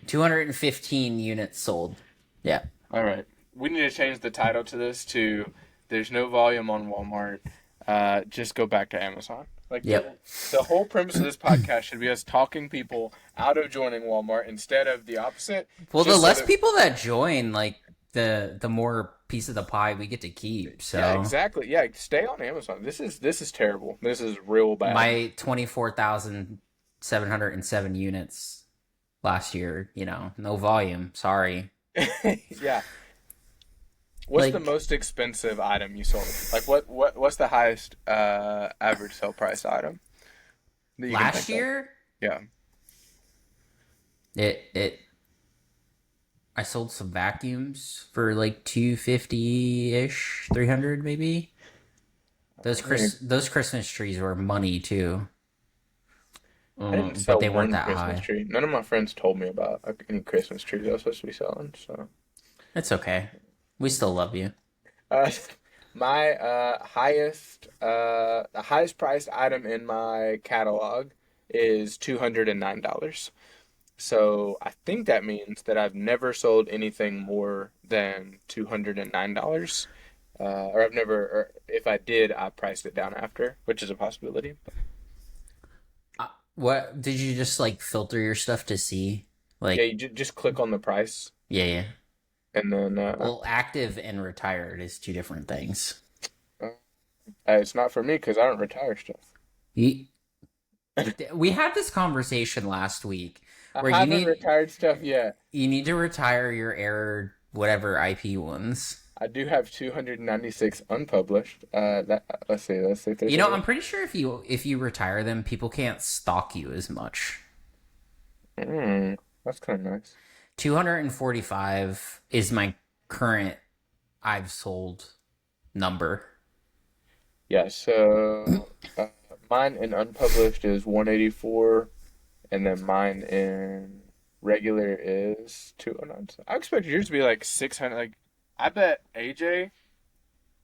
[SPEAKER 2] 215 units sold. Yeah.
[SPEAKER 1] All right. We need to change the title to this to "There's no volume on Walmart. Just go back to Amazon." Like
[SPEAKER 2] Yep.
[SPEAKER 1] the whole premise of this podcast should be us talking people out of joining Walmart instead of the opposite.
[SPEAKER 2] Well, the
[SPEAKER 1] Just so
[SPEAKER 2] less
[SPEAKER 1] that
[SPEAKER 2] people that join, like the more piece of the pie we get to keep.
[SPEAKER 1] yeah,
[SPEAKER 2] So
[SPEAKER 1] exactly. Yeah, stay on Amazon. This is terrible. This is real bad.
[SPEAKER 2] my 24,707 units last year, no volume. Sorry.
[SPEAKER 1] Yeah. What's the
[SPEAKER 2] Like
[SPEAKER 1] most expensive item you sold? Like what's the highest average sale price item that you can
[SPEAKER 2] last
[SPEAKER 1] think of?
[SPEAKER 2] year,
[SPEAKER 1] Yeah.
[SPEAKER 2] it I sold some vacuums for like 250-ish, 300 maybe. Those
[SPEAKER 1] There
[SPEAKER 2] Christmas trees were money too.
[SPEAKER 1] I didn't
[SPEAKER 2] But
[SPEAKER 1] sell
[SPEAKER 2] they weren't
[SPEAKER 1] one
[SPEAKER 2] that
[SPEAKER 1] Christmas
[SPEAKER 2] high.
[SPEAKER 1] tree. None of my friends told me about any Christmas trees I was supposed to be selling. So,
[SPEAKER 2] It's okay. We still love you.
[SPEAKER 1] uh, my the highest priced item in my catalog is $209. So I think that means that I've never sold anything more than $209. Or I've never, or if I did, I priced it down after, which is a possibility.
[SPEAKER 2] What did you just like filter your stuff to see?
[SPEAKER 1] Yeah,
[SPEAKER 2] Like,
[SPEAKER 1] you just click on the price,
[SPEAKER 2] yeah, yeah.
[SPEAKER 1] and then
[SPEAKER 2] Well, active and retired is two different things.
[SPEAKER 1] uh, it's not for me because I don't retire stuff.
[SPEAKER 2] You, we had this conversation last week
[SPEAKER 1] I
[SPEAKER 2] where
[SPEAKER 1] haven't retired stuff yet.
[SPEAKER 2] you need to retire your error whatever IP ones.
[SPEAKER 1] I do have 296 unpublished. Let's see if there's
[SPEAKER 2] You know,
[SPEAKER 1] any.
[SPEAKER 2] I'm pretty sure if you retire them, people can't stalk you as much.
[SPEAKER 1] That's kind of nice.
[SPEAKER 2] 245 is my current I've sold number.
[SPEAKER 1] Yeah, so mine in unpublished is 184, and then mine in regular is 209. So I expect yours to be like 600. Like, I bet AJ,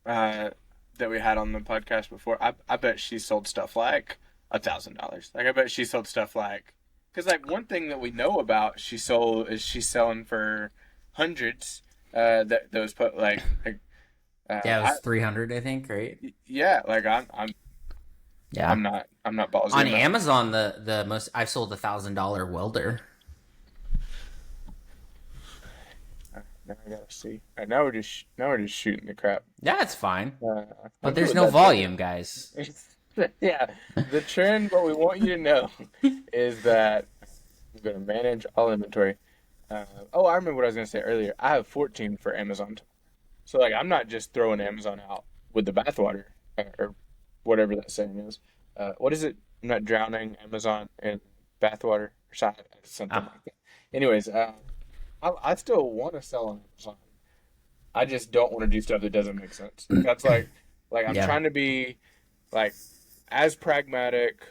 [SPEAKER 1] uh, that we had on the podcast before, I bet she sold stuff like $1,000. Like, I bet she sold stuff like, because like one thing that we know about she's selling for hundreds. That those put
[SPEAKER 2] Yeah, it
[SPEAKER 1] I
[SPEAKER 2] was 300, I think, right?
[SPEAKER 1] yeah, like
[SPEAKER 2] Yeah.
[SPEAKER 1] I'm not ballsy
[SPEAKER 2] On
[SPEAKER 1] enough.
[SPEAKER 2] Amazon, the most I've sold $1,000 welder.
[SPEAKER 1] Now I gotta see. All right, now we're just shooting the crap.
[SPEAKER 2] Yeah, it's fine.
[SPEAKER 1] Uh,
[SPEAKER 2] But
[SPEAKER 1] I'm good
[SPEAKER 2] there's
[SPEAKER 1] with
[SPEAKER 2] no
[SPEAKER 1] that trend.
[SPEAKER 2] volume, guys.
[SPEAKER 1] Yeah, the trend. What we want you to know is that I'm gonna manage all inventory. Oh, I remember what I was gonna say earlier. I have 14 for Amazon, so like I'm not just throwing Amazon out with the bathwater or whatever that saying is. What is it? I'm not drowning Amazon in bathwater or something
[SPEAKER 2] Ah,
[SPEAKER 1] like that. Anyways, I still want to sell on Amazon. I just don't want to do stuff that doesn't make sense. Like I'm
[SPEAKER 2] yeah.
[SPEAKER 1] trying to be like as pragmatic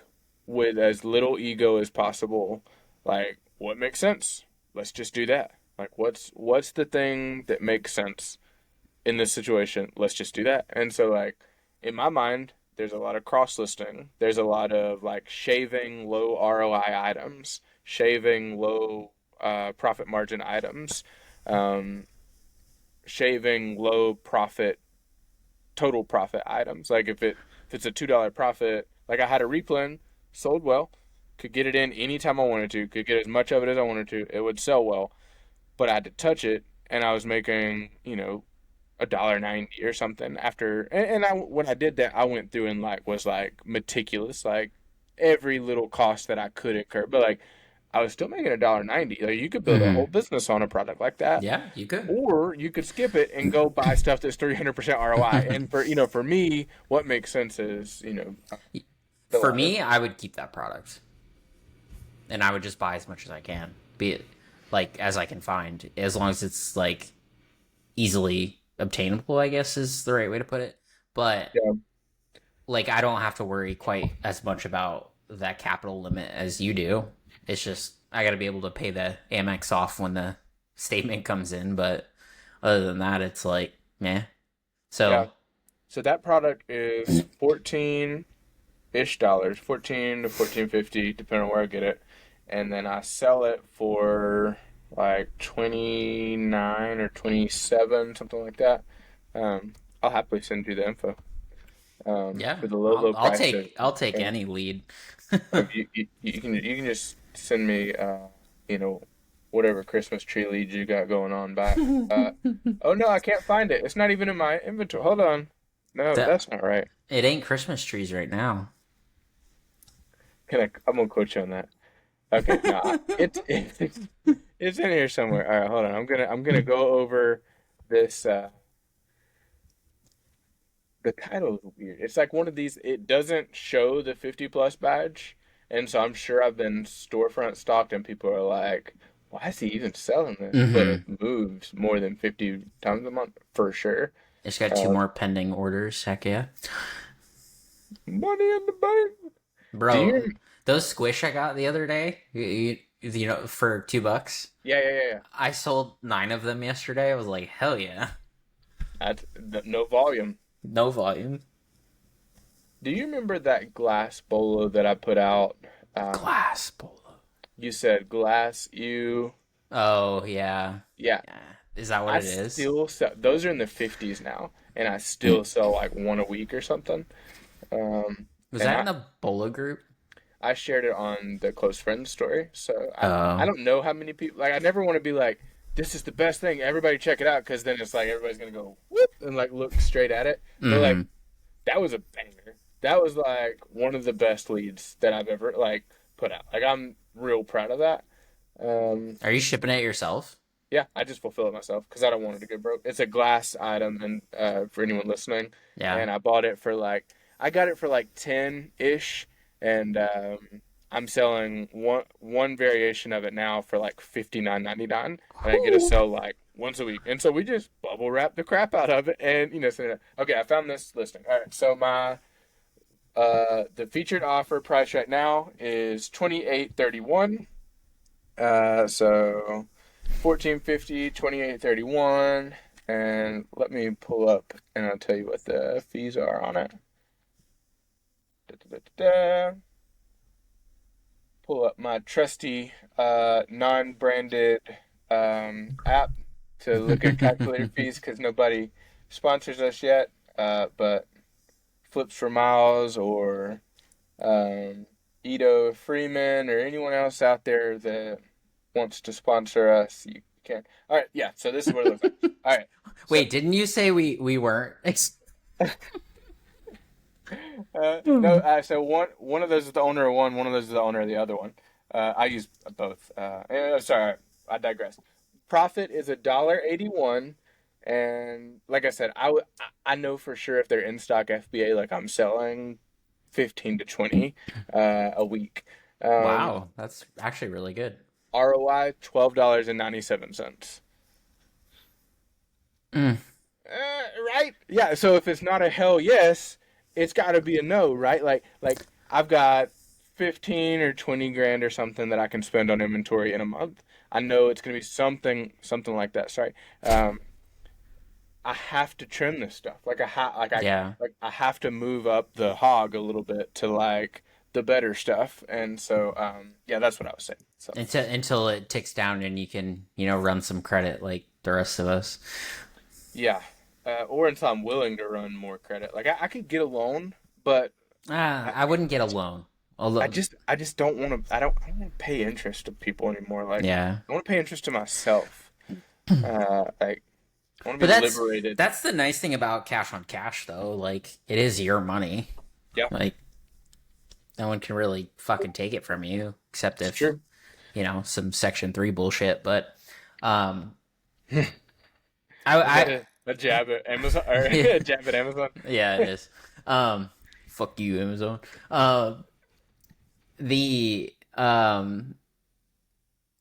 [SPEAKER 1] with as little ego as possible. Like what makes sense? Let's just do that. Like what's the thing that makes sense in this situation? Let's just do that. And so like in my mind, there's a lot of cross listing. There's a lot of like shaving low ROI items, shaving low profit margin items, um, shaving low profit total profit items. Like if it's a $2 profit, like I had a replen, sold well, could get it in anytime I wanted to, could get as much of it as I wanted to. It would sell well, but I had to touch it, and I was making $1.90 or something after. And I when I did that, I went through and like was like meticulous, like every little cost that I could incur, but like. I was still making $1.90. Like you could build a whole
[SPEAKER 2] Hmm.
[SPEAKER 1] business on a product like that,
[SPEAKER 2] Yeah, you could.
[SPEAKER 1] or you could skip it and go buy stuff that's 300% ROI. And for me, what makes sense is, the
[SPEAKER 2] For
[SPEAKER 1] latter.
[SPEAKER 2] me, I would keep that product. And I would just buy as much as I can. Be it like as I can find. As long as it's like easily obtainable, I guess is the right way to put it. But
[SPEAKER 1] Yeah,
[SPEAKER 2] like I don't have to worry quite as much about that capital limit as you do. It's just I got to be able to pay the Amex off when the statement comes in, but other than that it's like, meh.
[SPEAKER 1] yeah.
[SPEAKER 2] So,
[SPEAKER 1] So that product is 14-ish dollars, 14 to 14.50, depending on where I get it. And then I sell it for like 29 or 27, something like that. I'll happily send you the info.
[SPEAKER 2] yeah,
[SPEAKER 1] For the low price
[SPEAKER 2] I'll take
[SPEAKER 1] of
[SPEAKER 2] any lead.
[SPEAKER 1] you can just send me you know whatever Christmas tree leads you got going on back. Oh no, I can't find it. It's not even in my inventory. Hold on. No,
[SPEAKER 2] That
[SPEAKER 1] that's not right.
[SPEAKER 2] it ain't Christmas trees right now.
[SPEAKER 1] I'm gonna quote you on that. Okay, no, it's in here somewhere. All right, hold on. I'm gonna go over this. The title is weird. It's like one of these. It doesn't show the 50 plus badge, and so I'm sure I've been storefront stocked, and people are like, "Why is he even selling this?" But
[SPEAKER 2] Mm-hmm.
[SPEAKER 1] it moves more than 50 times a month for sure.
[SPEAKER 2] It's got two
[SPEAKER 1] Uh,
[SPEAKER 2] more pending orders. Heck yeah,
[SPEAKER 1] Money in the bank. Do
[SPEAKER 2] bro.
[SPEAKER 1] you?
[SPEAKER 2] Those squish I got the other day, for $2.
[SPEAKER 1] Yeah, yeah, yeah, yeah.
[SPEAKER 2] I sold 9 of them yesterday. I was like, hell yeah.
[SPEAKER 1] No volume.
[SPEAKER 2] No volume.
[SPEAKER 1] Do you remember that glass bolo that I put out? Um,
[SPEAKER 2] Glass polo.
[SPEAKER 1] you said glass, you,
[SPEAKER 2] Oh, yeah.
[SPEAKER 1] yeah.
[SPEAKER 2] Yeah. Is that what
[SPEAKER 1] I
[SPEAKER 2] it is?
[SPEAKER 1] still sell, those are in the 50s now, and I still sell like one a week or something. Um,
[SPEAKER 2] Was
[SPEAKER 1] and
[SPEAKER 2] that in
[SPEAKER 1] I,
[SPEAKER 2] the bolo group?
[SPEAKER 1] I shared it on the close friends story. So I
[SPEAKER 2] Oh.
[SPEAKER 1] don't know how many people, like, I never want to be like, this is the best thing, everybody check it out, because then it's like everybody's gonna go whoop and like look straight at it. But like,
[SPEAKER 2] Mm-hmm.
[SPEAKER 1] that was a banger. That was like one of the best leads that I've ever like put out. Like, I'm real proud of that. Um,
[SPEAKER 2] Are you shipping it yourself?
[SPEAKER 1] yeah, I just fulfill it myself because I don't want it to get broke. It's a glass item, and for anyone listening,
[SPEAKER 2] Yeah.
[SPEAKER 1] and I bought it for like I got it for like 10 ish, and I'm selling one variation of it now for like 59.99, and I get to
[SPEAKER 2] Ooh.
[SPEAKER 1] sell like once a week. And so we just bubble wrap the crap out of it, and so okay, I found this listing. All right, so my the featured offer price right now is 28.31. So 14.50, 28.31, and let me pull up and I'll tell you what the fees are on it. Da, da, da, da, da. Pull up my trusty non-branded app to look at calculator fees because nobody sponsors us yet. But Flips for Miles or Ito Freeman or anyone else out there that wants to sponsor us, you can. All right, yeah. So this is what it looks like. All right, so
[SPEAKER 2] Wait, didn't you say we weren't?
[SPEAKER 1] no, so one of those is the owner of one of those is the owner of the other one. I use both. Sorry, I digress. Profit is $1.81, and like I said, I know for sure if they're in stock FBA, like I'm selling 15 to 20 a week. Um,
[SPEAKER 2] Wow, that's actually really good.
[SPEAKER 1] ROI $12.97.
[SPEAKER 2] Mm.
[SPEAKER 1] Right? Yeah. So if it's not a hell yes, it's got to be a no, right? Like I've got 15 or 20 grand or something that I can spend on inventory in a month. I know it's gonna be something like that. Sorry. Um, I have to trim this stuff.
[SPEAKER 2] Yeah.
[SPEAKER 1] Like I have to move up the hog a little bit to like the better stuff. And so yeah, that's what I was saying. So
[SPEAKER 2] Until it ticks down and you can, run some credit like the rest of us.
[SPEAKER 1] yeah. Or until I'm willing to run more credit. Like I could get a loan, but I,
[SPEAKER 2] I wouldn't get a loan. Although,
[SPEAKER 1] I just don't want to. I don't want to pay interest to people anymore. Like
[SPEAKER 2] yeah.
[SPEAKER 1] I want to pay interest to myself. Like I want to
[SPEAKER 2] But
[SPEAKER 1] be
[SPEAKER 2] that's
[SPEAKER 1] liberated.
[SPEAKER 2] that's the nice thing about cash on cash though. Like it is your money.
[SPEAKER 1] Yeah,
[SPEAKER 2] Like no one can really fucking take it from you except
[SPEAKER 1] it's
[SPEAKER 2] if,
[SPEAKER 1] true.
[SPEAKER 2] some Section 3 bullshit, but um
[SPEAKER 1] Is that
[SPEAKER 2] I
[SPEAKER 1] a jab at Amazon or
[SPEAKER 2] I
[SPEAKER 1] a jab at Amazon?
[SPEAKER 2] yeah, it is. Fuck you, Amazon. The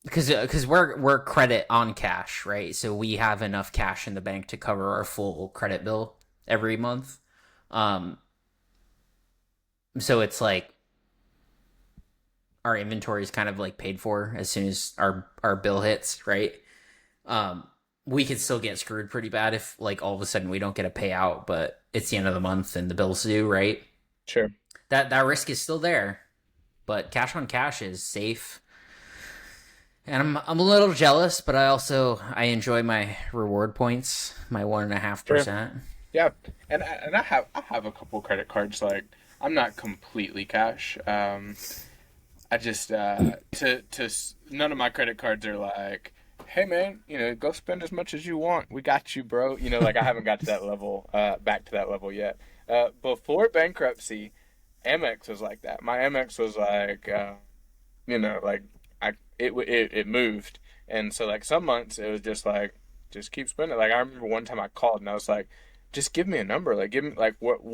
[SPEAKER 2] because we're credit on cash, right? So we have enough cash in the bank to cover our full credit bill every month. Um, so it's like our inventory is kind of like paid for as soon as our bill hits, right? Um, we could still get screwed pretty bad if like all of a sudden we don't get a payout, but it's the end of the month and the bill's due, right?
[SPEAKER 1] Sure.
[SPEAKER 2] That risk is still there, but cash on cash is safe. And I'm a little jealous, but I enjoy my reward points, my one and a half
[SPEAKER 1] Sure.
[SPEAKER 2] percent.
[SPEAKER 1] Yeah, and I have a couple credit cards. Like I'm not completely cash. I just none of my credit cards are like, hey man, go spend as much as you want. We got you, bro. Like I haven't got to that level, back to that level yet. Before bankruptcy, Amex was like that. My Amex was like, like it moved, and so like some months it was just like, just keep spending. Like I remember one time I called and I was like, just give me a number. Like give me like what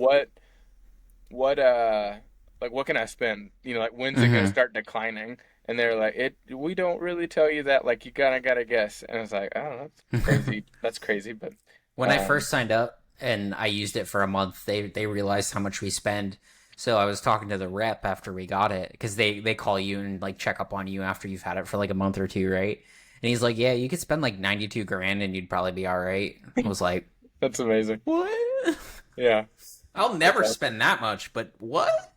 [SPEAKER 1] like what can I spend? Like when's it gonna
[SPEAKER 2] Mm-hmm.
[SPEAKER 1] start declining? And they're like, it we don't really tell you that. Like you kind of gotta guess. And I was like, oh, that's crazy. That's crazy. But
[SPEAKER 2] When I
[SPEAKER 1] um,
[SPEAKER 2] first signed up and I used it for a month, they realized how much we spend. So I was talking to the rep after we got it because they call you and like check up on you after you've had it for like a month or two, right? And he's like, "Yeah, you could spend like 92 grand and you'd probably be all right." I was like,
[SPEAKER 1] That's amazing.
[SPEAKER 2] "What?
[SPEAKER 1] Yeah.
[SPEAKER 2] I'll
[SPEAKER 1] That's
[SPEAKER 2] never spend that much, but what?"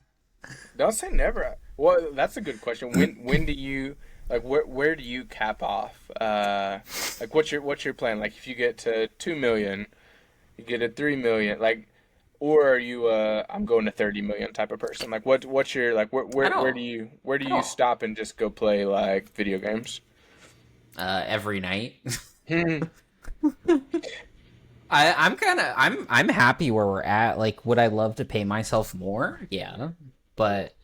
[SPEAKER 1] Don't say never. Well, that's a good question. When do you like where do you cap off? Like what's your plan? Like if you get to 2 million, you get to 3 million, like, or are you I'm going to 30 million type of person? Like what's your like
[SPEAKER 2] I don't.
[SPEAKER 1] where do
[SPEAKER 2] I
[SPEAKER 1] you
[SPEAKER 2] don't.
[SPEAKER 1] stop and just go play like video games?
[SPEAKER 2] Every night.
[SPEAKER 1] Hmm.
[SPEAKER 2] I'm kind of I'm happy where we're at. Like, would I love to pay myself more? Yeah, but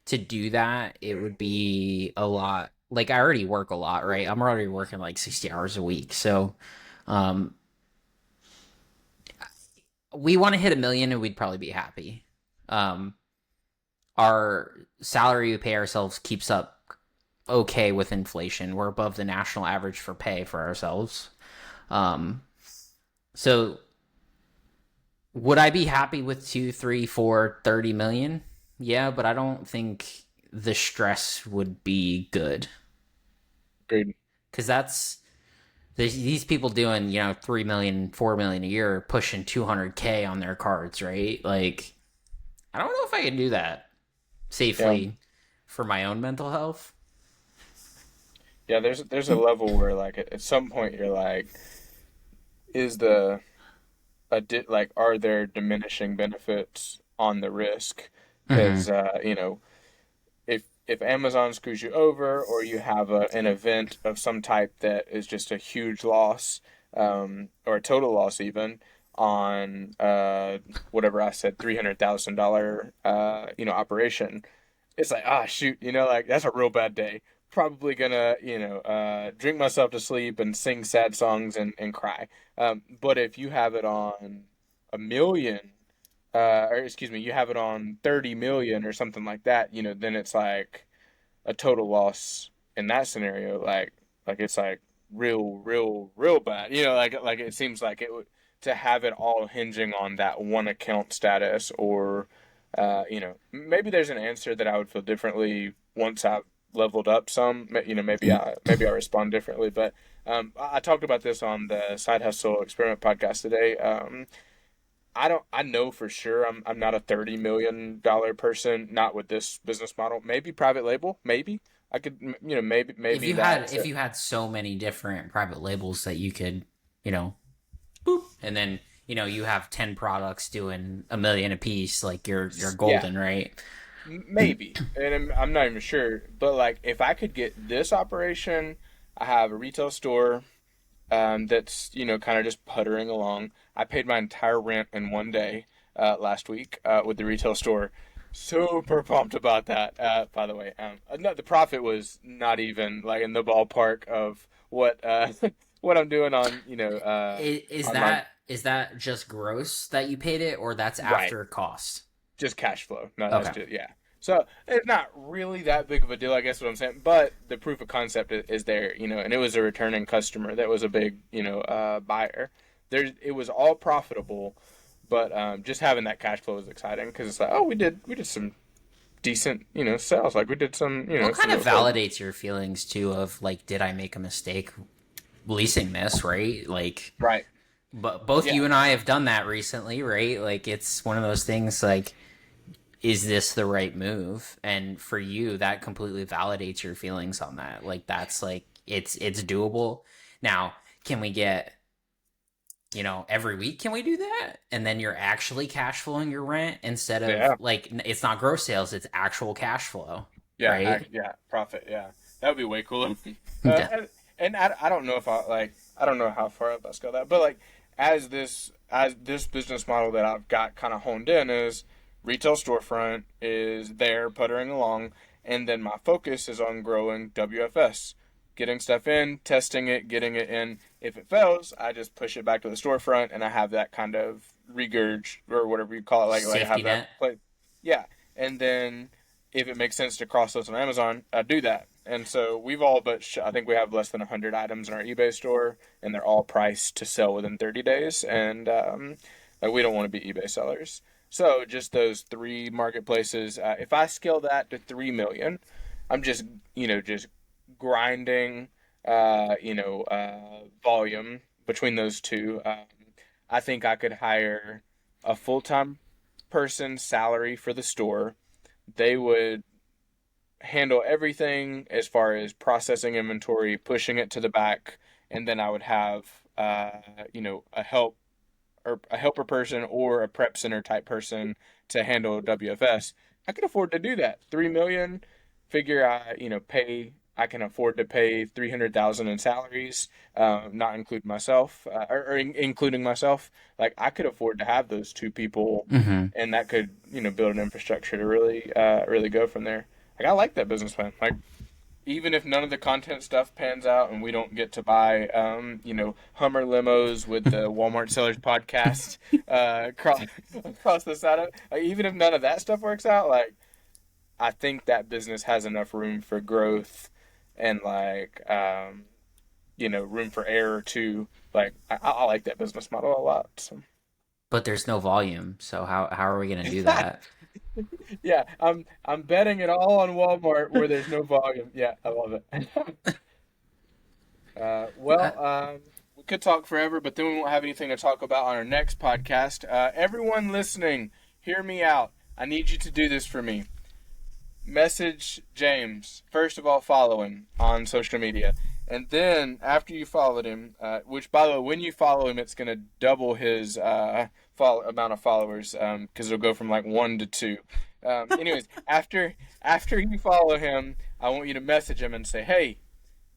[SPEAKER 2] to do that, it would be a lot. Like, I already work a lot, right? I'm already working like 60 hours a week, so um, we want to hit 1 million, and we'd probably be happy. Um, our salary we pay ourselves keeps up okay with inflation. We're above the national average for pay for ourselves. Um, so would I be happy with 2, 3, 4, 30 million? Yeah, but I don't think the stress would be good
[SPEAKER 1] Agreed.
[SPEAKER 2] because that's these people doing 3 million, 4 million a year, pushing 200K on their cards, right? Like, I don't know if I can do that
[SPEAKER 1] Yeah.
[SPEAKER 2] safely for my own mental health.
[SPEAKER 1] Yeah, there's a level where like at some point you're like, is the like are there diminishing benefits on the risk?
[SPEAKER 2] Mm-hmm.
[SPEAKER 1] Because if Amazon screws you over, or you have an event of some type that is just a huge loss, or a total loss even on whatever I said, $300,000 operation, it's like, ah, shoot, like that's a real bad day. Probably gonna, drink myself to sleep and sing sad songs and cry. But if you have it on 1 million, or excuse me, you have it on 30 million or something like that, then it's like a total loss in that scenario. Like it's like real bad. Like it seems like it would, to have it all hinging on that one account status, or maybe there's an answer that I would feel differently once I've leveled up some. Maybe I respond differently. But I talked about this on the Side Hustle Experiment podcast today. I know for sure I'm not a $30 million person, not with this business model. Maybe private label, maybe I could, maybe that's
[SPEAKER 2] If
[SPEAKER 1] it.
[SPEAKER 2] you had so many different private labels that you could, you know, and then you have 10 products doing 1 million a piece, like you're
[SPEAKER 1] Yeah,
[SPEAKER 2] golden, right?
[SPEAKER 1] maybe, and I'm not even sure. But like, if I could get this operation, I have a retail store, that's kind of just puttering along. I paid my entire rent in one day last week with the retail store. Super pumped about that. By the way, no, the profit was not even like in the ballpark of what what I'm doing on
[SPEAKER 2] Is
[SPEAKER 1] on my
[SPEAKER 2] that just gross that you paid it, or that's
[SPEAKER 1] right,
[SPEAKER 2] after cost?
[SPEAKER 1] just cash flow. No, that's
[SPEAKER 2] Okay.
[SPEAKER 1] just, yeah. So it's not really that big of a deal, I guess what I'm saying. But the proof of concept is there, and it was a returning customer that was a big, buyer. It was all profitable, but just having that cash flow was exciting because it's like, oh, we did some decent, sales. Like we did some,
[SPEAKER 2] Well, it
[SPEAKER 1] some
[SPEAKER 2] kind of
[SPEAKER 1] real sales.
[SPEAKER 2] validates your feelings too of like, did I make a mistake leasing this, right? Like,
[SPEAKER 1] Right.
[SPEAKER 2] but both
[SPEAKER 1] Yeah.
[SPEAKER 2] you and I have done that recently, right? Like, it's one of those things like, is this the right move? And for you, that completely validates your feelings on that. Like, that's like, it's doable. Now, can we get every week, can we do that? And then you're actually cash flowing your rent instead of
[SPEAKER 1] Yeah.
[SPEAKER 2] like, it's not gross sales, it's actual cash flow,
[SPEAKER 1] Yeah,
[SPEAKER 2] right?
[SPEAKER 1] yeah, profit. Yeah, that would be way cooler.
[SPEAKER 2] Yeah.
[SPEAKER 1] I don't know if I don't know how far up I scale that, but like as this business model that I've got kind of honed in is retail storefront is there puttering along, and then my focus is on growing WFS, getting stuff in, testing it, getting it in. If it fails, I just push it back to the storefront, and I have that kind of regurge or whatever you call it, like I
[SPEAKER 2] Safety
[SPEAKER 1] have that
[SPEAKER 2] net.
[SPEAKER 1] play. Yeah, and then if it makes sense to cross those on Amazon, I do that. And so we've all but I think we have less than 100 items in our eBay store, and they're all priced to sell within 30 days. And like we don't want to be eBay sellers. So just those three marketplaces. If I scale that to 3 million, I'm just just grinding volume between those two. I think I could hire a full time person salary for the store. They would handle everything as far as processing inventory, pushing it to the back, and then I would have a help or a helper person or a prep center type person to handle WFS. I can afford to do that. 3 million, figure pay. I can afford to pay 300,000 in salaries, not include myself, including myself. Like I could afford to have those two people,
[SPEAKER 2] Mm-hmm.
[SPEAKER 1] and that could build an infrastructure to really go from there. Like I like that business plan. Like even if none of the content stuff pans out and we don't get to buy, Hummer limos with the Walmart Sellers podcast across the side of it, like, even if none of that stuff works out, like I think that business has enough room for growth and room for error too. Like I like that business model a lot. So.
[SPEAKER 2] But there's no volume, so how are we gonna do that?
[SPEAKER 1] Yeah, I'm betting it all on Walmart where there's no volume. Yeah, I love it.
[SPEAKER 2] Uh,
[SPEAKER 1] We could talk forever, but then we won't have anything to talk about on our next podcast. Everyone listening, hear me out. I need you to do this for me. Message James. First of all, follow him on social media. And then after you followed him, which by the way, when you follow him, it's going to double his amount of followers because it'll go from like 1 to 2. Anyways, after you follow him, I want you to message him and say, "Hey,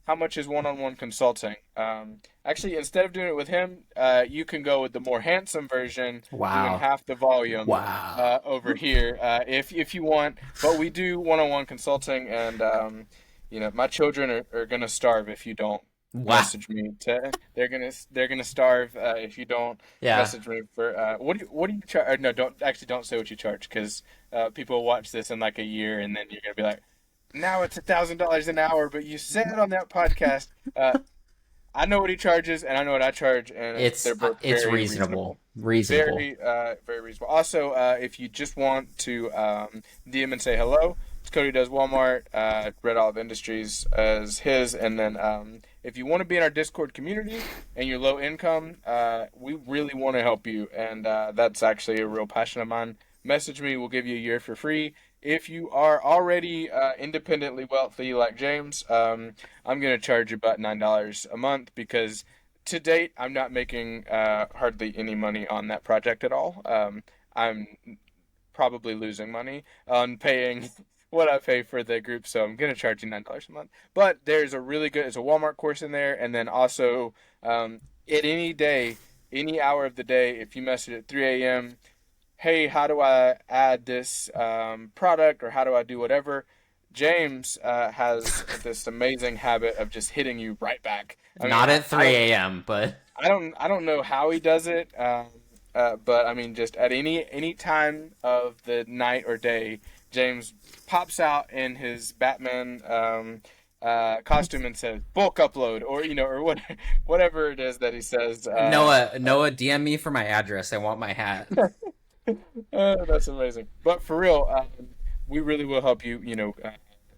[SPEAKER 1] how much is one-on-one consulting?" Actually, instead of doing it with him, you can go with the more handsome version, doing
[SPEAKER 2] wow,
[SPEAKER 1] half the volume
[SPEAKER 2] wow.
[SPEAKER 1] over here, if you want. But we do one-on-one consulting, and my children are gonna starve if you don't
[SPEAKER 2] Wow.
[SPEAKER 1] message me. They're gonna starve if you don't
[SPEAKER 2] Yeah.
[SPEAKER 1] message me for what do you charge? No, don't say what you charge because people will watch this in like a year, and then you're gonna be like, now it's $1,000 an hour, but you said on that podcast, I know what he charges and I know what I charge, and they're both
[SPEAKER 2] It's
[SPEAKER 1] very
[SPEAKER 2] reasonable.
[SPEAKER 1] reasonable.
[SPEAKER 2] Reasonable.
[SPEAKER 1] Very reasonable. Also, if you just want to DM and say hello, Cody does Walmart, Red Olive Industries as his, and then if you want to be in our Discord community and you're low income, we really want to help you, and that's actually a real passion of mine. Message me, we'll give you a year for free. If you are already independently wealthy like James, I'm going to charge you about $9 a month because to date, I'm not making hardly any money on that project at all. I'm probably losing money on paying what I pay for the group, so I'm gonna charge you $9 a month. But there's it's a Walmart course in there, and then also at any day, any hour of the day, if you message at 3 a.m., hey, how do I add this product or how do I do whatever? James has this amazing habit of just hitting you right back. I mean,
[SPEAKER 2] Not at 3 a.m., but
[SPEAKER 1] I don't know how he does it, but I mean, just at any time of the night or day, James pops out in his Batman costume and says bulk upload or whatever it is that he says.
[SPEAKER 2] Noah, DM me for my address. I want my hat.
[SPEAKER 1] That's amazing. But for real, we really will help you.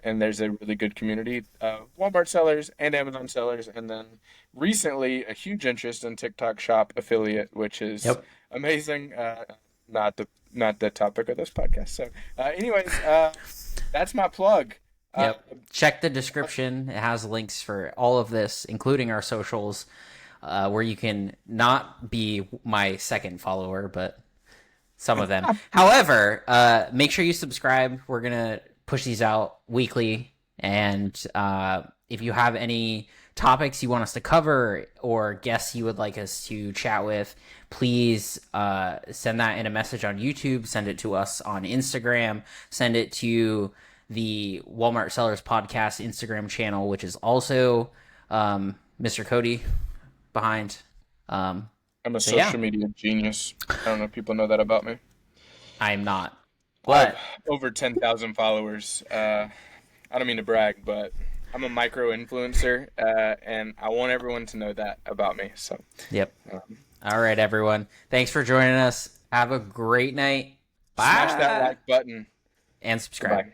[SPEAKER 1] And there's a really good community, Walmart sellers and Amazon sellers, and then recently a huge interest in TikTok Shop affiliate, which is
[SPEAKER 2] Yep.
[SPEAKER 1] amazing. Not the topic of this podcast. So, anyways, that's my plug. Uh,
[SPEAKER 2] Yep. Check the description. It has links for all of this, including our socials, where you can not be my second follower, but some of them. However, make sure you subscribe. We're gonna push these out weekly, and if you have any topics you want us to cover or guests you would like us to chat with, please send that in a message on YouTube. Send it to us on Instagram. Send it to the Walmart Sellers Podcast Instagram channel, which is also Mr. Cody behind.
[SPEAKER 1] I'm a
[SPEAKER 2] So yeah,
[SPEAKER 1] social media genius. I don't know if people know that about me.
[SPEAKER 2] I'm not,
[SPEAKER 1] I have
[SPEAKER 2] but
[SPEAKER 1] over 10,000 followers. I don't mean to brag, but I'm a micro influencer, and I want everyone to know that about me. So,
[SPEAKER 2] yep.
[SPEAKER 1] um,
[SPEAKER 2] All right, everyone. Thanks for joining us. Have a great night.
[SPEAKER 1] Smash that
[SPEAKER 2] Bye.
[SPEAKER 1] like button.
[SPEAKER 2] And subscribe.
[SPEAKER 1] Goodbye.